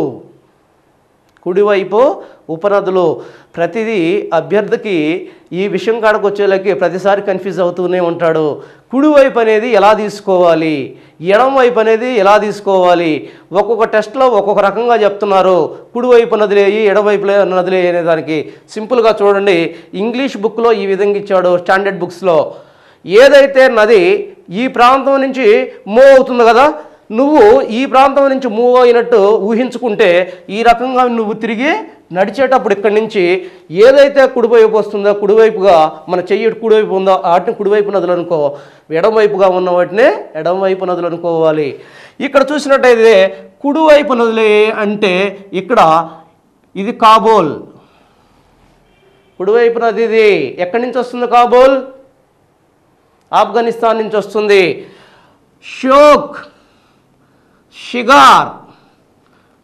ప్రతిదీ అభ్యర్థికి ఈ విషయం కాడకు వచ్చేలాకి ప్రతిసారి కన్ఫ్యూజ్ అవుతూనే ఉంటాడు. కుడివైపు అనేది ఎలా తీసుకోవాలి, ఎడమ వైపు అనేది ఎలా తీసుకోవాలి, ఒక్కొక్క టెస్ట్లో ఒక్కొక్క రకంగా చెప్తున్నారు. కుడివైపు నదిలేయి, ఎడమవైపు నదిలేయి అనే దానికి సింపుల్గా చూడండి. ఇంగ్లీష్ బుక్లో ఈ విధంగా ఇచ్చాడు, స్టాండర్డ్ బుక్స్లో. ఏదైతే నది ఈ ప్రాంతం నుంచి మూవ్ అవుతుంది కదా, నువ్వు ఈ ప్రాంతం నుంచి మూవ్ అయినట్టు ఊహించుకుంటే ఈ రకంగా నువ్వు తిరిగి నడిచేటప్పుడు ఇక్కడి నుంచి ఏదైతే కుడివైపు వస్తుందో, కుడివైపుగా మన చెయ్యి కుడివైపు ఉందో వాటిని కుడివైపు నదులు అనుకో, ఎడమవైపుగా ఉన్న వాటిని ఎడమవైపు నదులు అనుకోవాలి. ఇక్కడ చూసినట్టయితే కుడివైపు నదులే అంటే ఇక్కడ ఇది కాబూల్, కుడివైపు నది. ఇది ఎక్కడి నుంచి వస్తుంది? కాబూల్ ఆఫ్ఘనిస్తాన్ నుంచి వస్తుంది. షోక్, షిగార్,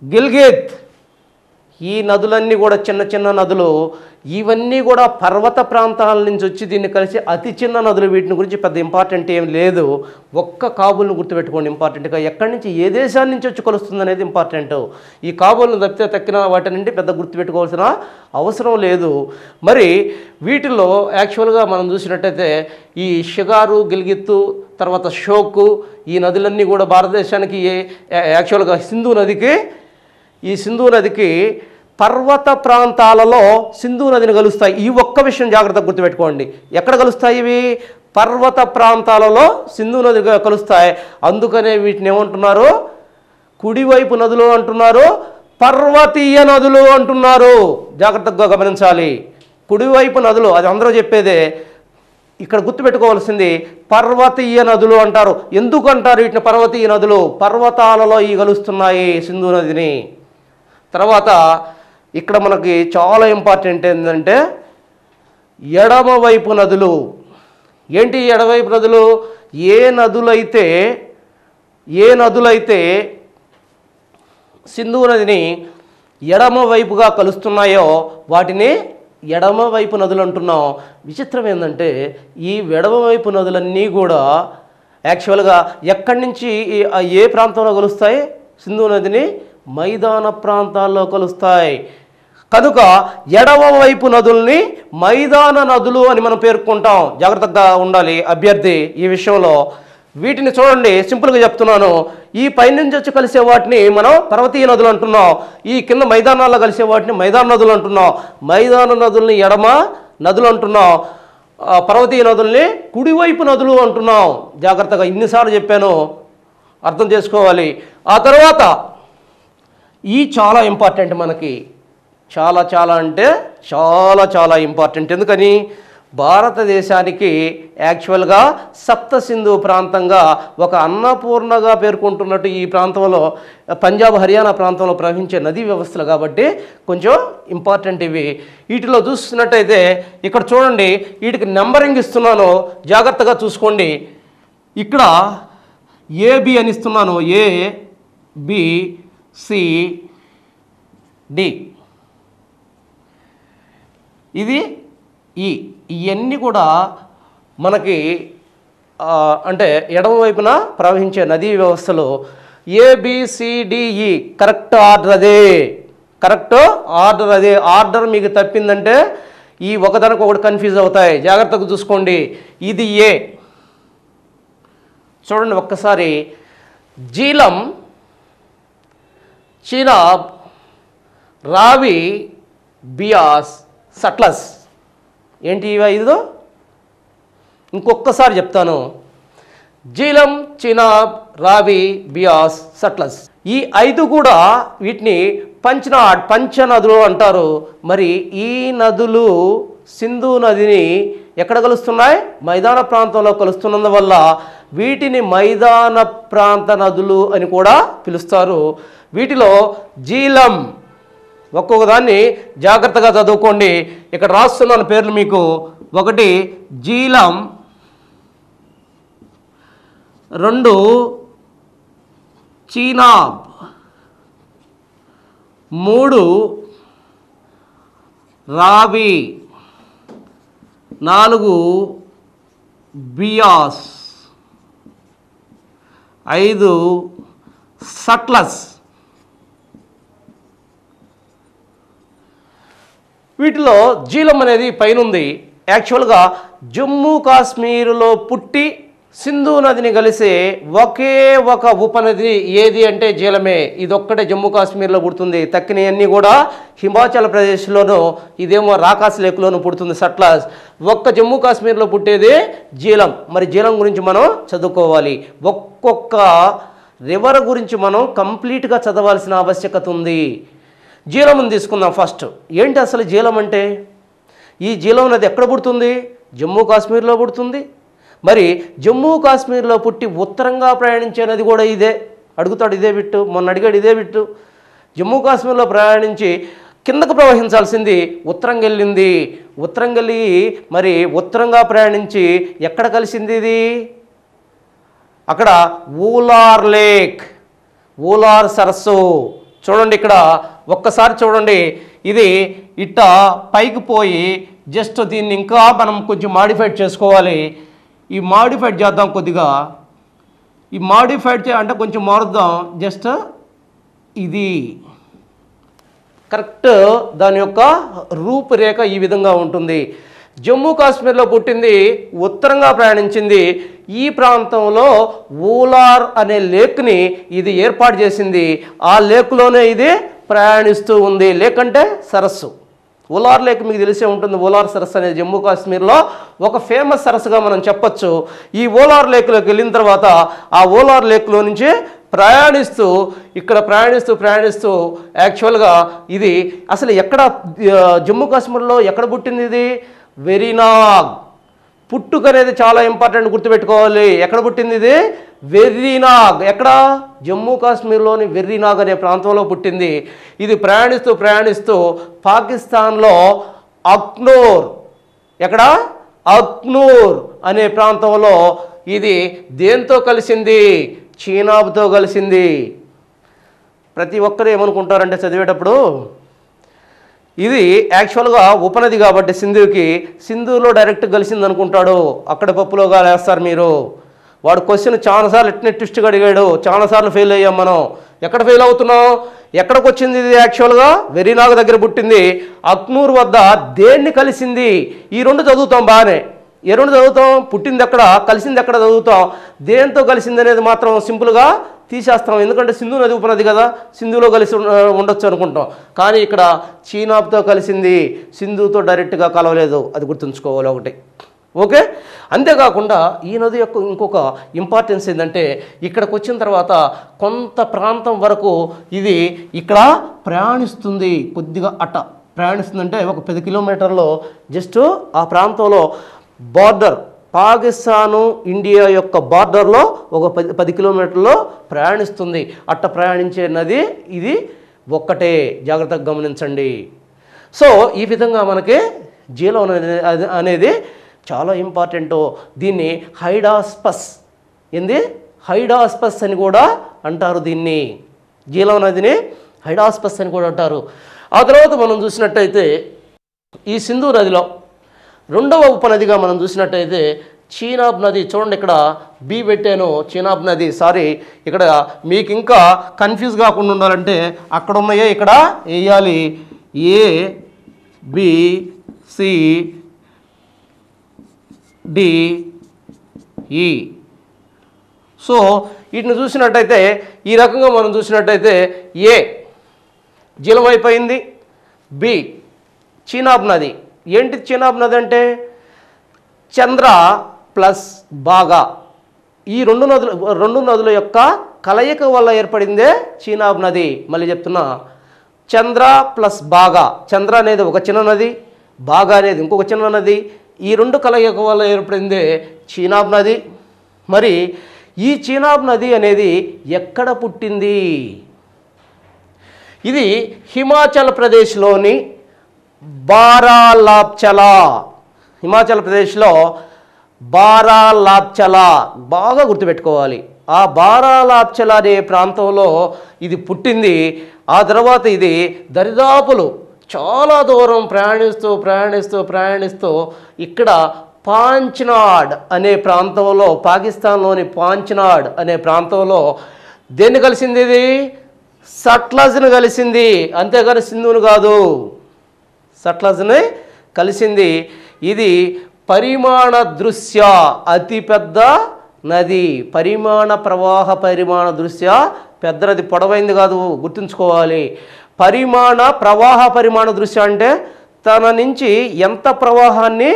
గిల్గిత్, ఈ నదులన్నీ కూడా చిన్న చిన్న నదులు. ఇవన్నీ కూడా పర్వత ప్రాంతాల నుంచి వచ్చి దీన్ని కలిసి అతి చిన్న నదులు. వీటిని గురించి పెద్ద ఇంపార్టెంట్ ఏం లేదు. ఒక్క కాబూల్ను గుర్తుపెట్టుకోండి ఇంపార్టెంట్గా. ఎక్కడి నుంచి ఏ దేశాన్ని నుంచి వచ్చి కలుస్తుంది అనేది ఇంపార్టెంట్. ఈ కాబూల్ను తక్కిన వాటి నుండి పెద్ద గుర్తుపెట్టుకోవాల్సిన అవసరం లేదు. మరి వీటిల్లో యాక్చువల్గా మనం చూసినట్టయితే ఈ షిగారు, గిల్గిత్తు, తర్వాత షోకు, ఈ నదులన్నీ కూడా భారతదేశానికి యాక్చువల్గా ఈ సింధు నదికి పర్వత ప్రాంతాలలో సింధు నదిని కలుస్తాయి. ఈ ఒక్క విషయం జాగ్రత్తగా గుర్తుపెట్టుకోండి. ఎక్కడ కలుస్తాయి ఇవి? పర్వత ప్రాంతాలలో సింధు నది కలుస్తాయి. అందుకనే వీటిని ఏమంటున్నారు? కుడివైపు నదులు అంటున్నారు, పర్వతీయ నదులు అంటున్నారు. జాగ్రత్తగా గమనించాలి. కుడివైపు నదులు అది అందరూ చెప్పేదే. ఇక్కడ గుర్తుపెట్టుకోవాల్సింది పర్వతీయ నదులు అంటారు. ఎందుకు అంటారు వీటిని పర్వతీయ నదులు? పర్వతాలలో ఈ కలుస్తున్నాయి సింధు నదిని. తర్వాత ఇక్కడ మనకి చాలా ఇంపార్టెంట్ ఏంటంటే ఎడమవైపు నదులు. ఏంటి ఎడమవైపు నదులు? ఏ నదులైతే సింధు నదిని ఎడమవైపుగా కలుస్తున్నాయో వాటిని ఎడమవైపు నదులు అంటున్నాం. విచిత్రం ఏంటంటే ఈ ఎడమవైపు నదులన్నీ కూడా యాక్చువల్గా ఎక్కడి నుంచి ఏ ప్రాంతంలో కలుస్తాయి? సింధు నదిని మైదాన ప్రాంతాల్లో కలుస్తాయి. కనుక ఎడమవైపు నదుల్ని మైదాన నదులు అని మనం పేర్కొంటాం. జాగ్రత్తగా ఉండాలి అభ్యర్థి ఈ విషయంలో. వీటిని చూడండి, సింపుల్గా చెప్తున్నాను. ఈ పైనుంచి వచ్చి కలిసే వాటిని మనం పర్వతీయ నదులు అంటున్నాం. ఈ కింద మైదానాల్లో కలిసే వాటిని మైదాన నదులు అంటున్నాం. మైదాన నదుల్ని ఎడమ నదులు అంటున్నాం. పర్వతీయ నదుల్ని కుడివైపు నదులు అంటున్నాం. జాగ్రత్తగా ఇన్నిసార్లు చెప్పాను, అర్థం చేసుకోవాలి. ఆ తర్వాత ఈ చాలా ఇంపార్టెంట్ మనకి చాలా చాలా అంటే చాలా చాలా ఇంపార్టెంట్. ఎందుకని? భారతదేశానికి యాక్చువల్గా సప్త సింధు ప్రాంతంగా ఒక అన్నపూర్ణగా పేర్కొంటున్నట్టు ఈ ప్రాంతంలో పంజాబ్ హర్యానా ప్రాంతంలో ప్రవహించే నదీ వ్యవస్థలు కాబట్టి కొంచెం ఇంపార్టెంట్ ఇవి. వీటిలో చూస్తున్నట్టయితే ఇక్కడ చూడండి, వీటికి నెంబరింగ్ ఇస్తున్నాను, జాగ్రత్తగా చూసుకోండి. ఇక్కడ ఏబి అని ఇస్తున్నాను, ఏ బి సి డి, ఇది ఈ, ఇవన్నీ కూడా మనకి అంటే ఎడమ వైపున ప్రవహించే నదీ వ్యవస్థలో ఏబిసిడిఈ కరెక్ట్ ఆర్డర్ అదే, కరెక్ట్ ఆర్డర్ అదే. ఆర్డర్ మీకు తప్పిందంటే ఈ ఒకదానికి ఒకటి కన్ఫ్యూజ్ అవుతాయి, జాగ్రత్తగా చూసుకోండి. ఇది ఏ, చూడండి ఒక్కసారి, జీలం, చినాబ్, రావి, బియాస్, సట్లస్. ఏంటి ఇవి 5? ఇంకొకసారి చెప్తాను. జీలం, చినాబ్, రావి, బియాస్, సట్లస్. ఈ 5 కూడా వీటిని పంచనదులు అంటారు. మరి ఈ నదులు సింధు నదిని ఎక్కడ కలుస్తున్నాయి? మైదాన ప్రాంతంలో కలుస్తున్నందువల్ల వీటిని మైదాన ప్రాంత నదులు అని కూడా పిలుస్తారు. వీటిలో జీలం, ఒక్కొక్క దాన్ని జాగ్రత్తగా చదువుకోండి. ఇక్కడ రాస్తున్నాను పేర్లు మీకు. 1 జీలం, 2 చీనాబ్, 3 రావి, 4 బియాస్, 5 సట్లస్. వీటిలో జీలం అనేది పైనుంది. యాక్చువల్గా జమ్మూ కాశ్మీర్లో పుట్టి సింధు నదిని కలిసే ఒకే ఒక ఉపనది ఏది అంటే జీలమే. ఇదొక్కటే జమ్మూ కాశ్మీర్లో పుడుతుంది. తక్కినవన్నీ కూడా హిమాచల్ ప్రదేశ్లోనూ, ఇదేమో రాకాస్ లేక్లోనూ పుడుతుంది సట్లస్. ఒక్క జమ్మూ కాశ్మీర్లో పుట్టేది జీలం. మరి జీలం గురించి మనం చదువుకోవాలి. ఒక్కొక్క రివర్ గురించి మనం కంప్లీట్గా చదవాల్సిన ఆవశ్యకత ఉంది. జీలం తీసుకుందాం ఫస్ట్. ఏంటి అసలు జీలం అంటే? ఈ జీలం నది ఎక్కడ పుడుతుంది? జమ్మూ కాశ్మీర్లో పుడుతుంది. మరి జమ్మూ కాశ్మీర్లో పుట్టి ఉత్తరంగా ప్రయాణించే నది కూడా ఇదే. అడుగుతాడు ఇదే బిట్టు, మొన్న అడిగాడు ఇదే బిట్టు. జమ్మూ కాశ్మీర్లో ప్రయాణించి కిందకు ప్రవహించాల్సింది ఉత్తరంగా వెళ్ళింది. ఉత్తరంగా వెళ్ళి మరి ఉత్తరంగా ప్రయాణించి ఎక్కడ కలిసింది ఇది? అక్కడ ఊలార్ లేక్, ఊలార్ సరస్సు. చూడండి ఇక్కడ ఒక్కసారి చూడండి, ఇది ఇట్ట పైకి పోయి జస్ట్ దీన్ని ఇంకా మనం కొంచెం మాడిఫైడ్ చేసుకోవాలి. ఈ మాడిఫైడ్ చేద్దాం కొద్దిగా. ఈ మాడిఫైడ్ అంటే కొంచెం మారుద్దాం. జస్ట్ ఇది కరెక్ట్ దాని యొక్క రూపురేఖ ఈ విధంగా ఉంటుంది. జమ్మూ కాశ్మీర్లో పుట్టింది, ఉత్తరంగా ప్రయాణించింది. ఈ ప్రాంతంలో ఊలార్ అనే లేక్ని ఇది ఏర్పాటు చేసింది. ఆ లేక్లోనే ఇది ప్రయాణిస్తూ ఉంది. లేక్ అంటే సరస్సు. ఊలార్ లేక్ మీకు తెలిసే ఉంటుంది. ఊలార్ సరస్సు అనేది జమ్మూ కాశ్మీర్లో ఒక ఫేమస్ సరస్సుగా మనం చెప్పచ్చు. ఈ ఊలార్ లేక్లోకి వెళ్ళిన తర్వాత ఆ ఊలార్ లేక్లో నుంచి ప్రయాణిస్తూ ఇక్కడ ప్రయాణిస్తూ యాక్చువల్గా ఇది అసలు ఎక్కడ జమ్మూ కాశ్మీర్లో ఎక్కడ పుట్టింది? ఇది వెరీనాగ్. పుట్టుక అనేది చాలా ఇంపార్టెంట్, గుర్తుపెట్టుకోవాలి. ఎక్కడ పుట్టింది ఇది? వెర్రీనాగ్. ఎక్కడ? జమ్మూ కాశ్మీర్లోని వెర్రీనాగ్ అనే ప్రాంతంలో పుట్టింది. ఇది ప్రయాణిస్తూ పాకిస్తాన్లో అఖ్నూర్, ఎక్కడ? అఖ్నూర్ అనే ప్రాంతంలో ఇది దేంతో కలిసింది? చీనాబ్తో కలిసింది. ప్రతి ఒక్కరు ఏమనుకుంటారంటే చదివేటప్పుడు ఇది యాక్చువల్గా ఉపనది కాబట్టి సింధులో డైరెక్ట్ కలిసింది అనుకుంటాడు. అక్కడ పప్పులోగా వేస్తారు మీరు. వాడు క్వశ్చన్ చాలాసార్లు ట్విస్ట్గా అడిగాడు, చాలాసార్లు ఫెయిల్ అయ్యాం మనం. ఎక్కడ ఫెయిల్ అవుతున్నాం? ఎక్కడికి వచ్చింది ఇది? యాక్చువల్గా వెరీనాగ్ దగ్గర పుట్టింది. అఖ్నూర్ వద్ద దేన్ని కలిసింది? ఈ 2 చదువుతాం బాగానే. ఏ 2 చదువుతాం? పుట్టింది ఎక్కడ, కలిసింది ఎక్కడ చదువుతాం. దేంతో కలిసింది అనేది మాత్రం సింపుల్గా తీసేస్తాం. ఎందుకంటే సింధు నది ఉపనది కదా, సింధులో కలిసి ఉండొచ్చు అనుకుంటాం. కానీ ఇక్కడ చీనాబ్తో కలిసింది, సింధుతో డైరెక్ట్గా కలవలేదు. అది గుర్తుంచుకోవాలి ఒకటి. ఓకే. అంతేకాకుండా ఈ నది యొక్క ఇంకొక ఇంపార్టెన్స్ ఏంటంటే ఇక్కడికి వచ్చిన తర్వాత కొంత ప్రాంతం వరకు ఇది ఇక్కడ ప్రయాణిస్తుంది, కొద్దిగా అట్ట ప్రయాణిస్తుందంటే ఒక 10 కిలోమీటర్లో జస్ట్ ఆ ప్రాంతంలో బార్డర్ పాకిస్తాను ఇండియా యొక్క బార్డర్లో ఒక 10 కిలోమీటర్లో ప్రయాణిస్తుంది. అట్ట ప్రయాణించే నది ఇది ఒక్కటే, జాగ్రత్తగా గమనించండి. సో ఈ విధంగా మనకి జీలం అనేది చాలా ఇంపార్టెంట్. దీన్ని హైడాస్పస్ హైడాస్పస్ అని కూడా అంటారు. దీన్ని జీలం నదిని హైడాస్పస్ అని కూడా అంటారు. ఆ తర్వాత మనం చూసినట్టయితే ఈ సింధు నదిలో రెండవ ఉపనదిగా మనం చూసినట్టయితే చీనాబ్ నది. చూడండి ఇక్కడ బి పెట్టాను, చీనాబ్ నది. సారీ, ఇక్కడ మీకు ఇంకా కన్ఫ్యూజ్ కాకుండా ఉండాలంటే అక్కడ ఉన్నాయే ఇక్కడ వేయాలి, ఏ బి సి డి ఈ. సో వీటిని చూసినట్టయితే ఈ రకంగా మనం చూసినట్టయితే ఏ జీలం అయిపోయింది, బి చీనాబ్ నది. ఏంటి చీనాబ్ నది అంటే చంద్ర ప్లస్ బాగా, ఈ రెండు నదుల యొక్క కలయిక వల్ల ఏర్పడిందే చీనాబ్ నది. మళ్ళీ చెప్తున్నా, చంద్ర ప్లస్ బాగా, చంద్ర అనేది ఒక చిన్న నది, బాగా అనేది ఇంకొక చిన్న నది, ఈ రెండు కలయిక వల్ల ఏర్పడిందే చీనాబ్ నది. మరి ఈ చీనాబ్ నది అనేది ఎక్కడ పుట్టింది? ఇది హిమాచల్ ప్రదేశ్లోని బారాలాప్చలా, హిమాచల్ ప్రదేశ్లో బారాలాప్చలా, బాగా గుర్తుపెట్టుకోవాలి. ఆ బారాలాప్చలా అనే ప్రాంతంలో ఇది పుట్టింది. ఆ తర్వాత ఇది దరిదాపులు చాలా దూరం ప్రయాణిస్తూ ఇక్కడ పాంచ్నాడ్ అనే ప్రాంతంలో, పాకిస్తాన్లోని పాంచ్నాడ్ అనే ప్రాంతంలో దేన్ని కలిసింది? ఇది సట్లజ్ని కలిసింది. అంతేగాని సింధువును కాదు, సట్లజ్ని కలిసింది. ఇది పరిమాణ దృష్ట్యా అతిపెద్ద నది. ప్రవాహ పరిమాణ దృష్ట్యా పెద్ద నది, పొడవైంది కాదు, గుర్తుంచుకోవాలి. ప్రవాహ పరిమాణ దృష్ట్యా అంటే తన నుంచి ఎంత ప్రవాహాన్ని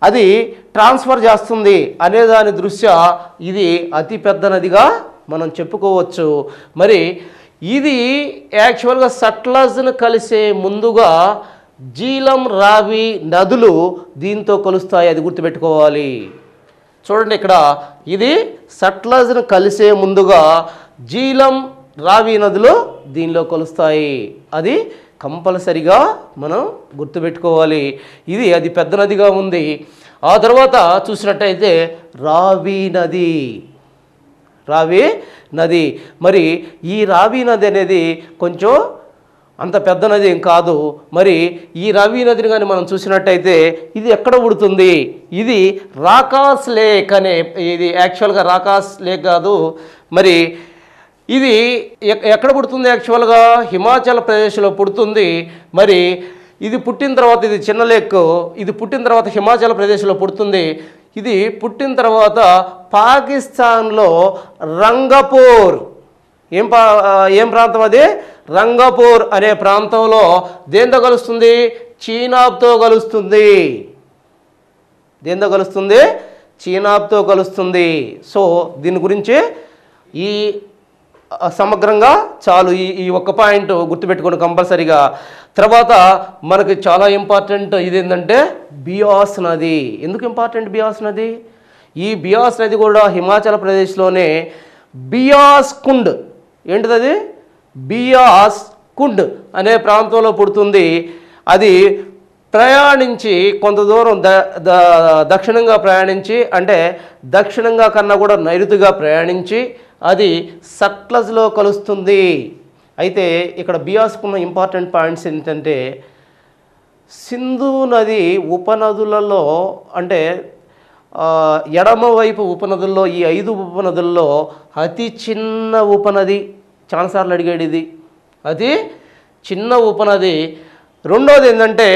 అది ట్రాన్స్ఫర్ చేస్తుంది అనే దాని దృష్ట్యా ఇది అతి పెద్ద నదిగా మనం చెప్పుకోవచ్చు. మరి ఇది యాక్చువల్గా సట్లజ్ను కలిసే ముందుగా జీలం రావి నదులు దీంతో కలుస్తాయి, అది గుర్తుపెట్టుకోవాలి. చూడండి ఇక్కడ ఇది సట్లజ్ను కలిసే ముందుగా జీలం రావి నదులు దీనిలో కలుస్తాయి, అది కంపల్సరిగా మనం గుర్తుపెట్టుకోవాలి. ఇది అది పెద్ద నదిగా ఉంది. ఆ తర్వాత చూసినట్టయితే రావి నది. మరి ఈ రావి నది అనేది కొంచెం అంత పెద్ద నది ఏం కాదు. మరి ఈ రావి నదిని కానీ మనం చూసినట్టయితే ఇది ఎక్కడ పుడుతుంది? ఇది రాకాస్ లేక్ అనే, ఇది యాక్చువల్గా రాకాస్ లేక్ కాదు, మరి ఇది ఎక్కడ పుడుతుంది? యాక్చువల్గా హిమాచల్ ప్రదేశ్లో పుడుతుంది. మరి ఇది పుట్టిన తర్వాత, ఇది చిన్న లేక్, ఇది పుట్టిన తర్వాత హిమాచల్ ప్రదేశ్లో పుడుతుంది. ఇది పుట్టిన తర్వాత పాకిస్తాన్లో రంగపూర్, ఏం ప్రాంతం అది? రంగపూర్ అనే ప్రాంతంలో దేంతో కలుస్తుంది? చీనాబ్తో కలుస్తుంది. దేంతో కలుస్తుంది? చీనాబ్తో కలుస్తుంది. సో దీని గురించి ఈ సమగ్రంగా చాలు, ఈ ఒక్క పాయింట్ గుర్తుపెట్టుకోండి కంపల్సరీగా. తర్వాత మనకి చాలా ఇంపార్టెంట్ ఇది ఏంటంటే బియాస్ నది. ఎందుకు ఇంపార్టెంట్ బియాస్ నది? ఈ బియాస్ నది కూడా హిమాచల్ ప్రదేశ్లోనే బియాస్ కుండ్, ఏంటిది అది? బియాస్ కుండ్ అనే ప్రాంతంలో పుడుతుంది. అది ప్రయాణించి కొంత దూరం దక్షిణంగా ప్రయాణించి, అంటే దక్షిణంగా కన్నా కూడా నైరుతిగా ప్రయాణించి అది సట్లజ్లో కలుస్తుంది. అయితే ఇక్కడ బియాస్కున్న ఇంపార్టెంట్ పాయింట్స్ ఏంటంటే సింధు నది ఉపనదులలో, అంటే ఎడమవైపు ఉపనదుల్లో, ఈ 5 ఉపనదుల్లో అతి చిన్న ఉపనది. చాలాసార్లు అడిగాడు, ఇది అతి చిన్న ఉపనది. రెండోది ఏంటంటే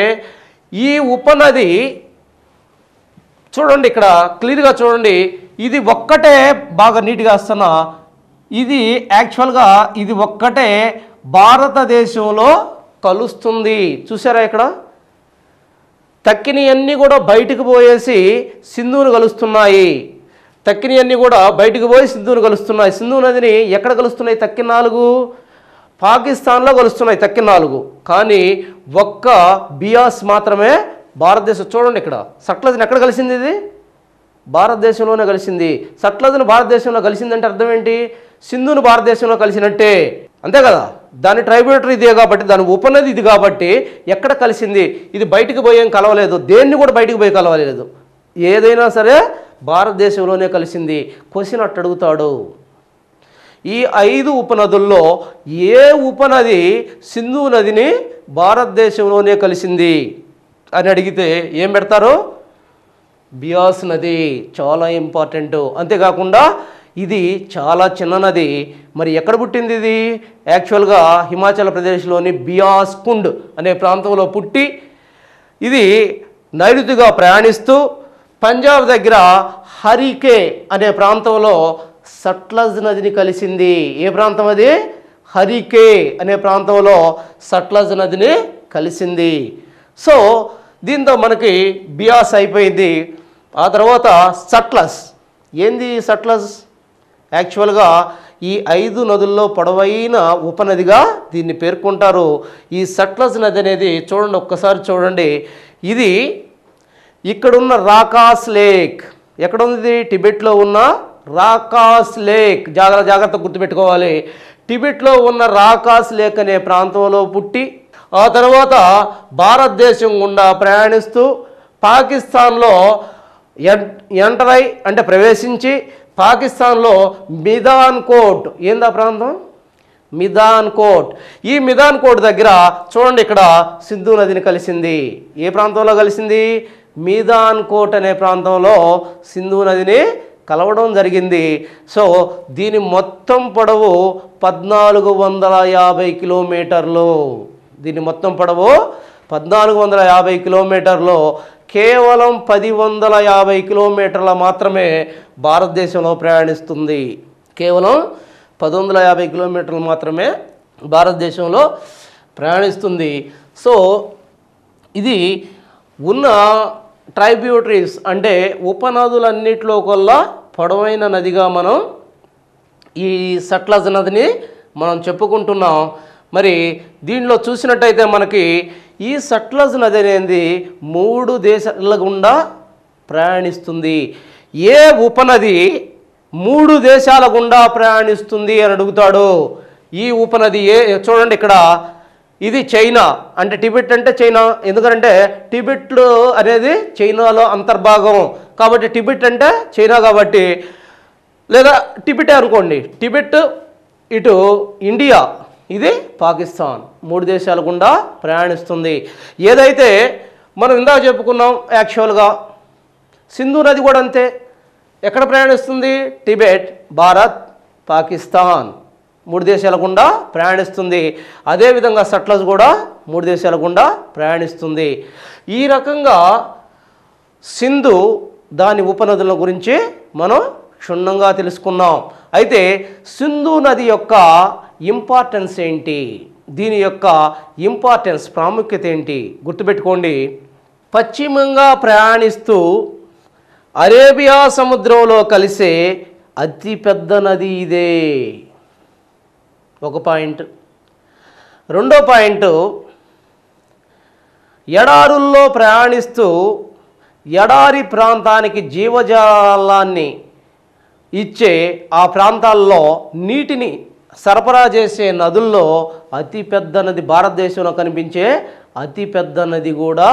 ఈ ఉపనది చూడండి, ఇక్కడ క్లియర్గా చూడండి, ఇది ఒక్కటే, బాగా నీట్గా వస్తున్నా, ఇది యాక్చువల్గా ఇది ఒక్కటే భారతదేశంలో కలుస్తుంది. చూసారా ఇక్కడ? తక్కినవన్నీ కూడా బయటకు పోయేసి సింధువును కలుస్తున్నాయి. తక్కినవన్నీ కూడా బయటకు పోయి సింధువును కలుస్తున్నాయి. సింధు నదిని ఎక్కడ కలుస్తున్నాయి? తక్కిన 4 పాకిస్తాన్లో కలుస్తున్నాయి, తక్కిన 4. కానీ ఒక్క బియాస్ మాత్రమే భారతదేశం. చూడండి ఇక్కడ సట్లజ్ని ఎక్కడ కలిసింది? ఇది భారతదేశంలోనే కలిసింది. సట్లజ్ని భారతదేశంలో కలిసిందంటే అర్థం ఏంటి? సింధును భారతదేశంలో కలిసినట్టే, అంతే కదా. దాని ట్రైబ్యూటరీ ఇదే కాబట్టి, దాని ఉపనది ఇది కాబట్టి ఎక్కడ కలిసింది? ఇది బయటికి పోయి ఏం కలవలేదు, దేన్ని కూడా బయటికి పోయి కలవలేదు. ఏదైనా సరే భారతదేశంలోనే కలిసింది. క్వశ్చన్ అట్టు అడుగుతాడు, ఈ 5 ఉపనదుల్లో ఏ ఉపనది సింధు నదిని భారతదేశంలోనే కలిసింది అని అడిగితే ఏం పెడతారు? బియాస్ నది. చాలా ఇంపార్టెంట్. అంతేకాకుండా ఇది చాలా చిన్న నది. మరి ఎక్కడ పుట్టింది ఇది? యాక్చువల్గా హిమాచల్ ప్రదేశ్లోని బియాస్ కుండ్ అనే ప్రాంతంలో పుట్టి ఇది నైరుతిగా ప్రయాణిస్తూ పంజాబ్ దగ్గర హరికే అనే ప్రాంతంలో సట్లజ్ నదిని కలిసింది. ఏ ప్రాంతం అది? హరికే అనే ప్రాంతంలో సట్లజ్ నదిని కలిసింది. సో దీంతో మనకి బియాస్ అయిపోయింది. ఆ తర్వాత సట్లజ్. ఏంది సట్లజ్? యాక్చువల్గా ఈ 5 నదుల్లో పొడవైన ఉపనదిగా దీన్ని పేర్కొంటారు. ఈ సట్లజ్ నది అనేది చూడండి, ఒక్కసారి చూడండి. ఇది ఇక్కడున్న రాకాస్ లేక్. ఎక్కడ ఉంది? టిబెట్లో ఉన్న రాకాస్ లేక్. జాగ్రత్త గుర్తుపెట్టుకోవాలి. టిబెట్లో ఉన్న రాకాస్ లేక్ అనే ప్రాంతంలో పుట్టి ఆ తర్వాత భారతదేశం గుండా ప్రయాణిస్తూ పాకిస్తాన్లో ఎంటరై అంటే ప్రవేశించి పాకిస్తాన్లో మిదాన్ కోట్. ఏందా ప్రాంతం? మిదాన్ కోట్. ఈ మిదాన్ కోట్ దగ్గర చూడండి, ఇక్కడ సింధు నదిని కలిసింది. ఏ ప్రాంతంలో కలిసింది? మిదాన్ కోట్ అనే ప్రాంతంలో సింధు నదిని కలవడం జరిగింది. సో దీని మొత్తం పొడవు 1450 కిలోమీటర్లు. దీని మొత్తం పొడవు 1450 కిలోమీటర్లు. కేవలం 1050 కిలోమీటర్ల మాత్రమే భారతదేశంలో ప్రయాణిస్తుంది. కేవలం 1150 కిలోమీటర్లు మాత్రమే భారతదేశంలో ప్రయాణిస్తుంది. సో ఇది ఉన్న ట్రైబ్యూటరీస్ అంటే ఉపనదులన్నిటిలో కల్లా పొడవైన నదిగా మనం ఈ సట్లజ్ నదిని మనం చెప్పుకుంటున్నాం. మరి దీనిలో చూసినట్టయితే మనకి ఈ సట్లజ్ నది అనేది 3 దేశాల గుండా ప్రయాణిస్తుంది. ఏ ఉపనది 3 దేశాల గుండా ప్రయాణిస్తుంది అని అడుగుతాడు. ఈ ఉపనది చూడండి ఇక్కడ ఇది చైనా. అంటే టిబెట్ అంటే చైనా, ఎందుకంటే టిబెట్లో అనేది చైనాలో అంతర్భాగం కాబట్టి టిబెట్ అంటే చైనా కాబట్టి, లేదా టిబెటే అనుకోండి. టిబెట్ ఇటు ఇండియా, ఇది పాకిస్తాన్. 3 దేశాల గుండా ప్రయాణిస్తుంది. ఏదైతే మనం ఇందాక చెప్పుకున్నాం యాక్చువల్గా సింధు నది కూడా అంతే. ఎక్కడ ప్రయాణిస్తుంది? టిబెట్, భారత్, పాకిస్తాన్ 3 దేశాల గుండా ప్రయాణిస్తుంది. అదేవిధంగా సట్లజ్ కూడా 3 దేశాల గుండా ప్రయాణిస్తుంది. ఈ రకంగా సింధు దాని ఉపనదుల గురించి మనం క్షుణ్ణంగా తెలుసుకున్నాం. అయితే సింధు నది యొక్క ఇంపార్టెన్స్ ఏంటి? దీని యొక్క ఇంపార్టెన్స్ ప్రాముఖ్యత ఏంటి? గుర్తుపెట్టుకోండి. పశ్చిమంగా ప్రయాణిస్తూ అరేబియా సముద్రంలో కలిసే అతిపెద్ద నది ఇదే. ఒక పాయింట్. రెండో పాయింట్, ఎడారుల్లో ప్రయాణిస్తూ ఎడారి ప్రాంతానికి జీవజాలాన్ని ఇచ్చే ఆ ప్రాంతాల్లో నీటిని సరఫరా చేసే నదుల్లో అతిపెద్ద నది, భారతదేశంలో కనిపించే అతిపెద్ద నది కూడా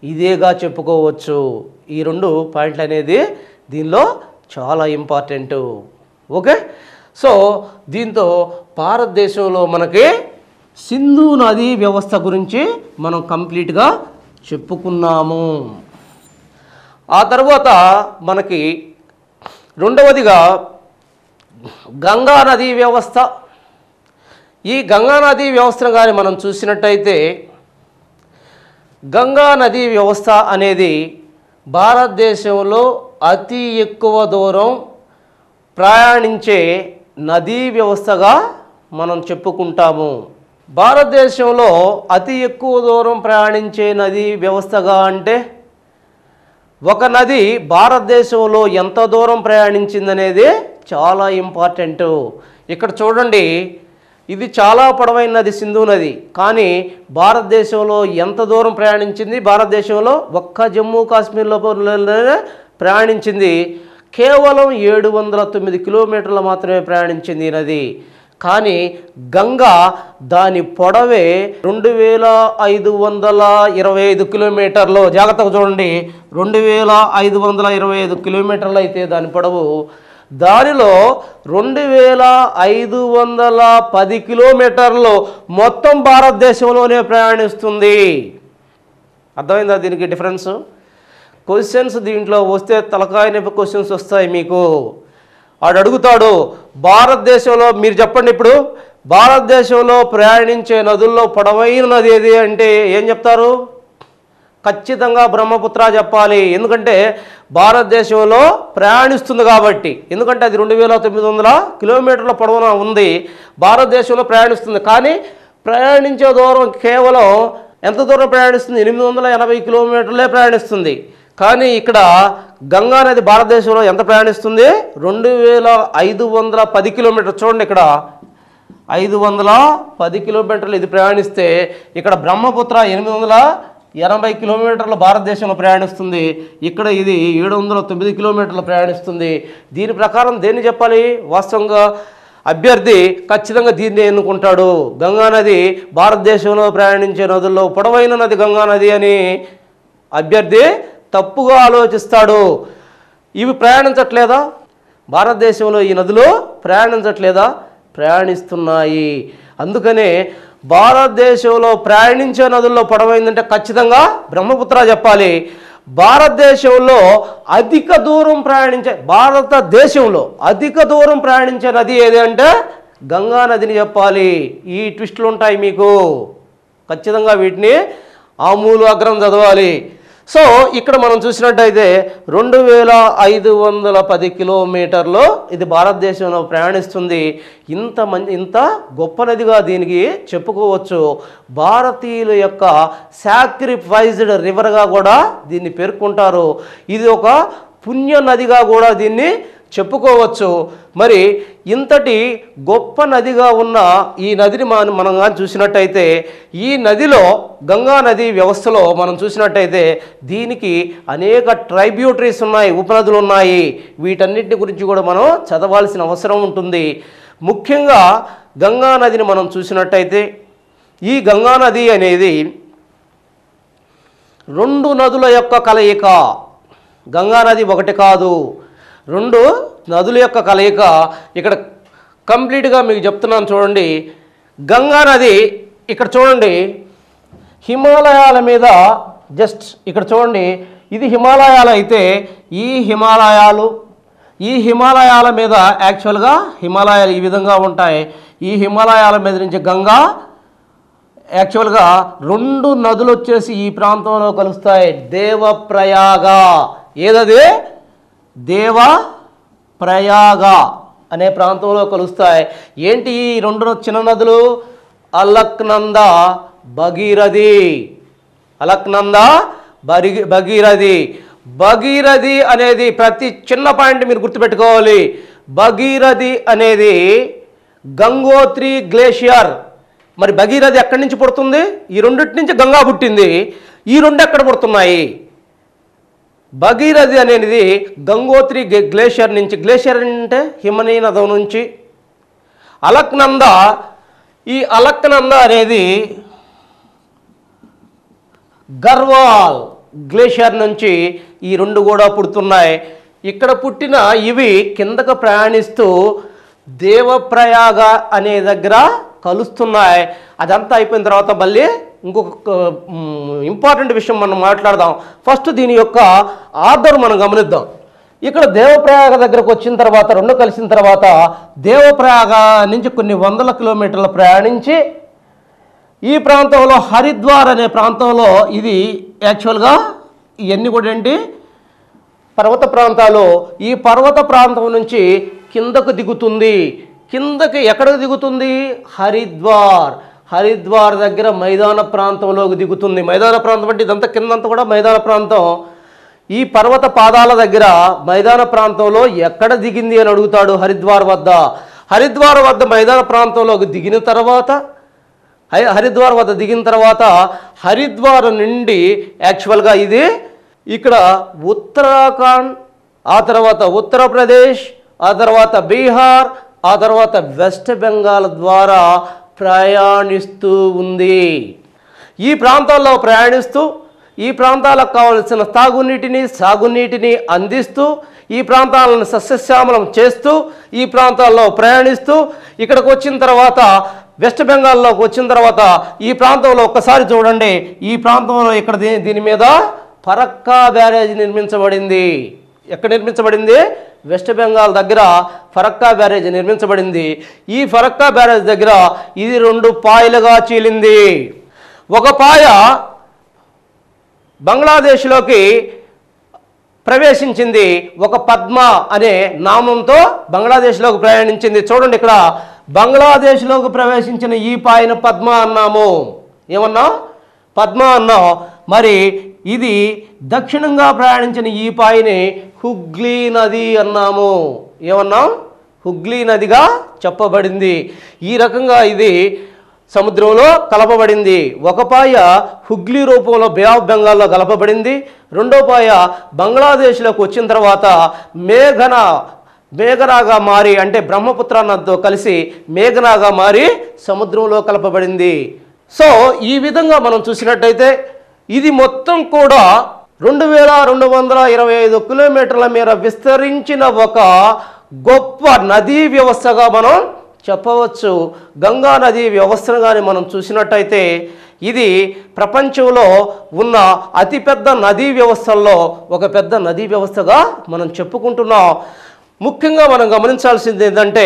ఇదేగా చెప్పుకోవచ్చు. ఈ 2 పాయింట్లు అనేది దీనిలో చాలా ఇంపార్టెంట్. ఓకే, సో దీంతో భారతదేశంలో మనకి సింధు నదీ వ్యవస్థ గురించి మనం కంప్లీట్గా చెప్పుకున్నాము. ఆ తర్వాత మనకి రెండవదిగా గంగా నదీ వ్యవస్థ. ఈ గంగా నదీ వ్యవస్థను కానీ మనం చూసినట్టయితే గంగా నదీ వ్యవస్థ అనేది భారతదేశంలో అతి ఎక్కువ దూరం ప్రయాణించే నదీ వ్యవస్థగా మనం చెప్పుకుంటాము. భారతదేశంలో అతి ఎక్కువ దూరం ప్రయాణించే నది వ్యవస్థగా అంటే ఒక నది భారతదేశంలో ఎంత దూరం ప్రయాణించిందనేది చాలా ఇంపార్టెంట్. ఇక్కడ చూడండి, ఇది చాలా పొడవైన నది సింధు నది. కానీ భారతదేశంలో ఎంత దూరం ప్రయాణించింది? భారతదేశంలో ఒక్క జమ్మూ కాశ్మీర్లో ప్రయాణించింది కేవలం 709 కిలోమీటర్లు మాత్రమే ప్రయాణించింది ఈ నది. కానీ గంగా దాని పొడవే 2525 కిలోమీటర్లు. జాగ్రత్తగా చూడండి, 2525 కిలోమీటర్లు అయితే దాని పొడవు. దానిలో 2510 కిలోమీటర్లు మొత్తం భారతదేశంలోనే ప్రయాణిస్తుంది. అర్థమైందా దీనికి డిఫరెన్స్? క్వశ్చన్స్ దీంట్లో వస్తే తలకాయ నొప్పి క్వశ్చన్స్ వస్తాయి మీకు. వాడు అడుగుతాడు, భారతదేశంలో మీరు చెప్పండి, ఇప్పుడు భారతదేశంలో ప్రయాణించే నదుల్లో పొడవైన నది ఏది అంటే ఏం చెప్తారు? ఖచ్చితంగా బ్రహ్మపుత్ర చెప్పాలి. ఎందుకంటే భారతదేశంలో ప్రయాణిస్తుంది కాబట్టి. ఎందుకంటే అది 2900 కిలోమీటర్ల పొడవున ఉంది, భారతదేశంలో ప్రయాణిస్తుంది. కానీ ప్రయాణించే దూరం కేవలం ఎంత దూరం ప్రయాణిస్తుంది? 880 కిలోమీటర్లే ప్రయాణిస్తుంది. కానీ ఇక్కడ గంగా నది భారతదేశంలో ఎంత ప్రయాణిస్తుంది? 2510 కిలోమీటర్లు. చూడండి, ఇక్కడ 510 కిలోమీటర్లు ఇది ప్రయాణిస్తే, ఇక్కడ బ్రహ్మపుత్ర 880 కిలోమీటర్లు భారతదేశంలో ప్రయాణిస్తుంది. ఇక్కడ ఇది 709 కిలోమీటర్లు ప్రయాణిస్తుంది. దీని ప్రకారం దేన్ని చెప్పాలి? వాస్తవంగా అభ్యర్థి ఖచ్చితంగా దీన్ని ఎన్నుకుంటాడు. గంగా నది భారతదేశంలో ప్రయాణించే నదుల్లో పొడవైన నది గంగా నది అని అభ్యర్థి తప్పుగా ఆలోచిస్తాడు. ఇవి ప్రయాణించట్లేదా? భారతదేశంలో ఈ నదులు ప్రయాణించట్లేదా? ప్రయాణిస్తున్నాయి. అందుకనే భారతదేశంలో ప్రయాణించే నదుల్లో పొడవైందంటే ఖచ్చితంగా బ్రహ్మపుత్ర చెప్పాలి. భారతదేశంలో అధిక దూరం ప్రయాణించే నది ఏది అంటే గంగా నదిని చెప్పాలి. ఈ ట్విస్టులు ఉంటాయి మీకు. ఖచ్చితంగా వీటిని ఆమూలు అగ్రం చదవాలి. సో ఇక్కడ మనం చూసినట్టయితే 2510 కిలోమీటర్లు ఇది భారతదేశంలో ప్రయాణిస్తుంది. ఇంత గొప్ప నదిగా దీనికి చెప్పుకోవచ్చు. భారతీయుల యొక్క సాక్రిఫైజ్డ్ రివర్గా కూడా దీన్ని పేర్కొంటారు. ఇది ఒక పుణ్య నదిగా కూడా దీన్ని చెప్పుకోవచ్చు. మరి ఇంతటి గొప్ప నదిగా ఉన్న ఈ నదిని మనం కానీ చూసినట్టయితే, ఈ నదిలో గంగా నది వ్యవస్థలో మనం చూసినట్టయితే దీనికి అనేక ట్రైబ్యూటరీస్ ఉన్నాయి, ఉపనదులు ఉన్నాయి. వీటన్నిటి గురించి కూడా మనం చదవాల్సిన అవసరం ఉంటుంది. ముఖ్యంగా గంగా నదిని మనం చూసినట్టయితే, ఈ గంగా నది అనేది 2 నదుల యొక్క కలయిక. గంగా నది ఒకటి కాదు, 2 నదుల యొక్క కలయిక. ఇక్కడ కంప్లీట్గా మీకు చెప్తున్నాను చూడండి. గంగా నది ఇక్కడ చూడండి, హిమాలయాల మీద జస్ట్ ఇక్కడ చూడండి, ఇది హిమాలయాలు అయితే ఈ హిమాలయాల మీద యాక్చువల్గా హిమాలయాలు ఈ విధంగా ఉంటాయి. ఈ హిమాలయాల మీద నుంచి గంగా యాక్చువల్గా 2 నదులు వచ్చేసి ఈ ప్రాంతంలో కలుస్తాయి. దేవప్రయాగ, ఏదది? దేవప్రయాగ అనే ప్రాంతంలో కలుస్తాయి. ఏంటి ఈ 2 చిన్న నదులు? అలక్నంద, భగీరథి. అలక్నంద, భగీరథి. భగీరథి అనేది ప్రతి చిన్న పాయింట్ మీరు గుర్తుపెట్టుకోవాలి. భగీరథి అనేది గంగోత్రి గ్లేషియర్. మరి భగీరథి ఎక్కడి నుంచి పుడుతుంది? ఈ రెండింటి నుంచి గంగా పుట్టింది. ఈ 2 ఎక్కడ పుడుతున్నాయి? భగీరథి అనేది గంగోత్రి గ్లేషియర్ నుంచి, గ్లేషియర్ అంటే హిమనీ నదం నుంచి. అలక్నంద, ఈ అలక్నంద అనేది గర్వాల్ గ్లేషియర్ నుంచి ఈ 2 కూడా పుడుతున్నాయి. ఇక్కడ పుట్టిన ఇవి కిందకు ప్రయాణిస్తూ దేవప్రయాగ అనే దగ్గర కలుస్తున్నాయి. అదంతా అయిపోయిన తర్వాత మళ్ళీ ఇంకొక ఇంపార్టెంట్ విషయం మనం మాట్లాడదాం. ఫస్ట్ దీని యొక్క ఆర్డర్ మనం గమనిద్దాం. ఇక్కడ దేవప్రయాగ దగ్గరకు వచ్చిన తర్వాత 2 కలిసిన తర్వాత దేవప్రయాగ నుంచి కొన్ని వందల కిలోమీటర్లు ప్రయాణించి ఈ ప్రాంతంలో హరిద్వార్ అనే ప్రాంతంలో, ఇది యాక్చువల్గా ఇవన్నీ కూడా ఏంటి? పర్వత ప్రాంతాలు. ఈ పర్వత ప్రాంతం నుంచి కిందకు దిగుతుంది. కిందకి ఎక్కడికి దిగుతుంది? హరిద్వార్. హరిద్వార్ దగ్గర మైదాన ప్రాంతంలోకి దిగుతుంది. మైదాన ప్రాంతం అంటే ఇదంతా కిందంతా కూడా మైదాన ప్రాంతం. ఈ పర్వత పాదాల దగ్గర మైదాన ప్రాంతంలో ఎక్కడ దిగింది అని అడుగుతాడు. హరిద్వార్ వద్ద. హరిద్వార్ వద్ద మైదాన ప్రాంతంలోకి దిగిన తర్వాత హరిద్వార్ నుండి యాక్చువల్గా ఇది ఇక్కడ ఉత్తరాఖండ్, ఆ తర్వాత ఉత్తరప్రదేశ్, ఆ తర్వాత బీహార్, ఆ తర్వాత వెస్ట్ బెంగాల్ ద్వారా ప్రయాణిస్తూ ఉంది. ఈ ప్రాంతాల్లో ప్రయాణిస్తూ ఈ ప్రాంతాలకు కావలసిన సాగునీటిని అందిస్తూ ఈ ప్రాంతాలను సస్యశ్యామలం చేస్తూ ఈ ప్రాంతాల్లో ప్రయాణిస్తూ ఇక్కడికి వచ్చిన తర్వాత వెస్ట్ బెంగాల్లోకి వచ్చిన తర్వాత ఈ ప్రాంతంలో ఒక్కసారి చూడండి. ఈ ప్రాంతంలో ఇక్కడ దీని మీద ఫరక్కా బ్యారేజ్ నిర్మించబడింది. ఎక్కడ నిర్మించబడింది? వెస్ట్ బెంగాల్ దగ్గర ఫరక్కా బ్యారేజ్ నిర్మించబడింది. ఈ ఫరక్కా బ్యారేజ్ దగ్గర ఇది 2 పాయలుగా చీలింది. ఒక పాయ బంగ్లాదేశ్లోకి ప్రవేశించింది. ఒక పద్మ అనే నామంతో బంగ్లాదేశ్లోకి ప్రయాణించింది. చూడండి, ఇక్కడ బంగ్లాదేశ్లోకి ప్రవేశించిన ఈ పాయను పద్మ అన్నాము. ఏమన్నాం? పద్మ అన్నాం. మరి ఇది దక్షిణంగా ప్రయాణించిన ఈ పాయని హుగ్లీ నది అన్నాము. ఏమన్నాం? హుగ్లీ నదిగా చెప్పబడింది. ఈ రకంగా ఇది సముద్రంలో కలపబడింది. ఒక పాయ హుగ్లీ రూపంలో బే ఆఫ్ బెంగాల్లో కలపబడింది. రెండో పాయ బంగ్లాదేశ్లోకి వచ్చిన తర్వాత మేఘనాగా మారి, అంటే బ్రహ్మపుత్ర నదితో కలిసి మేఘనాగా మారి సముద్రంలో కలపబడింది. సో ఈ విధంగా మనం చూసినట్టయితే ఇది మొత్తం కూడా 2225 కిలోమీటర్ల మేర విస్తరించిన ఒక గొప్ప నదీ వ్యవస్థగా మనం చెప్పవచ్చు. గంగా నదీ వ్యవస్థను కానీ మనం చూసినట్టయితే ఇది ప్రపంచంలో ఉన్న అతిపెద్ద నదీ వ్యవస్థల్లో ఒక పెద్ద నదీ వ్యవస్థగా మనం చెప్పుకుంటున్నాం. ముఖ్యంగా మనం గమనించాల్సింది ఏంటంటే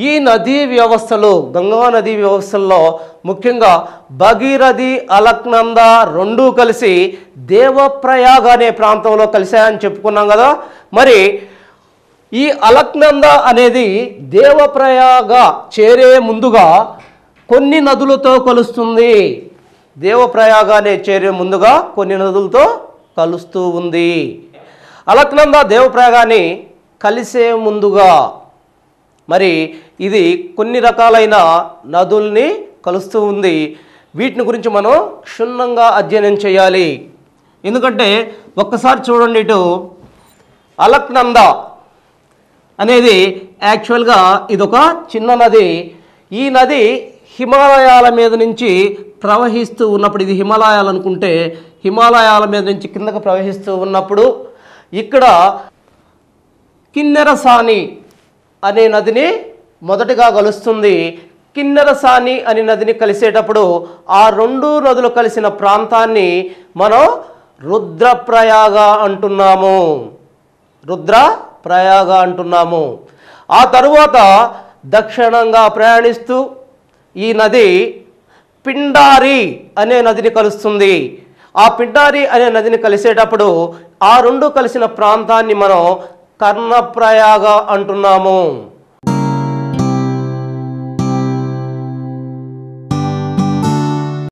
ఈ నదీ వ్యవస్థలు, గంగా నదీ వ్యవస్థల్లో ముఖ్యంగా భగీరథి, అలక్నంద 2 కలిసి దేవప్రయాగ అనే ప్రాంతంలో కలిశాయని చెప్పుకున్నాం కదా. మరి ఈ అలక్నంద అనేది దేవప్రయాగ చేరే ముందుగా కొన్ని నదులతో కలుస్తుంది. దేవప్రయాగ అనే చేరే ముందుగా కొన్ని నదులతో కలుస్తూ ఉంది. అలక్నంద దేవప్రయాగాన్ని కలిసే ముందుగా మరి ఇది కొన్ని రకాలైన నదుల్ని కలుస్తూ ఉంది. వీటిని గురించి మనం క్షుణ్ణంగా అధ్యయనం చేయాలి. ఎందుకంటే ఒక్కసారి చూడండి, ఇటు అలక్నంద అనేది యాక్చువల్గా ఇదొక చిన్న నది. ఈ నది హిమాలయాల మీద నుంచి ప్రవహిస్తూ ఉన్నప్పుడు, ఇది హిమాలయాలు అనుకుంటే హిమాలయాల మీద నుంచి కిందకు ప్రవహిస్తూ ఉన్నప్పుడు ఇక్కడ కిన్నెరసాని అనే నదిని మొదటగా కలుస్తుంది. కిన్నెరసాని అనే నదిని కలిసేటప్పుడు ఆ 2 నదులు కలిసిన ప్రాంతాన్ని మనం రుద్రప్రయాగ అంటున్నాము. ఆ తరువాత దక్షిణంగా ప్రయాణిస్తూ ఈ నది పిండారి అనే నదిని కలుస్తుంది. ఆ పిండారి అనే నదిని కలిసేటప్పుడు ఆ 2 కలిసిన ప్రాంతాన్ని మనం కర్ణప్రయాగ అంటున్నాము.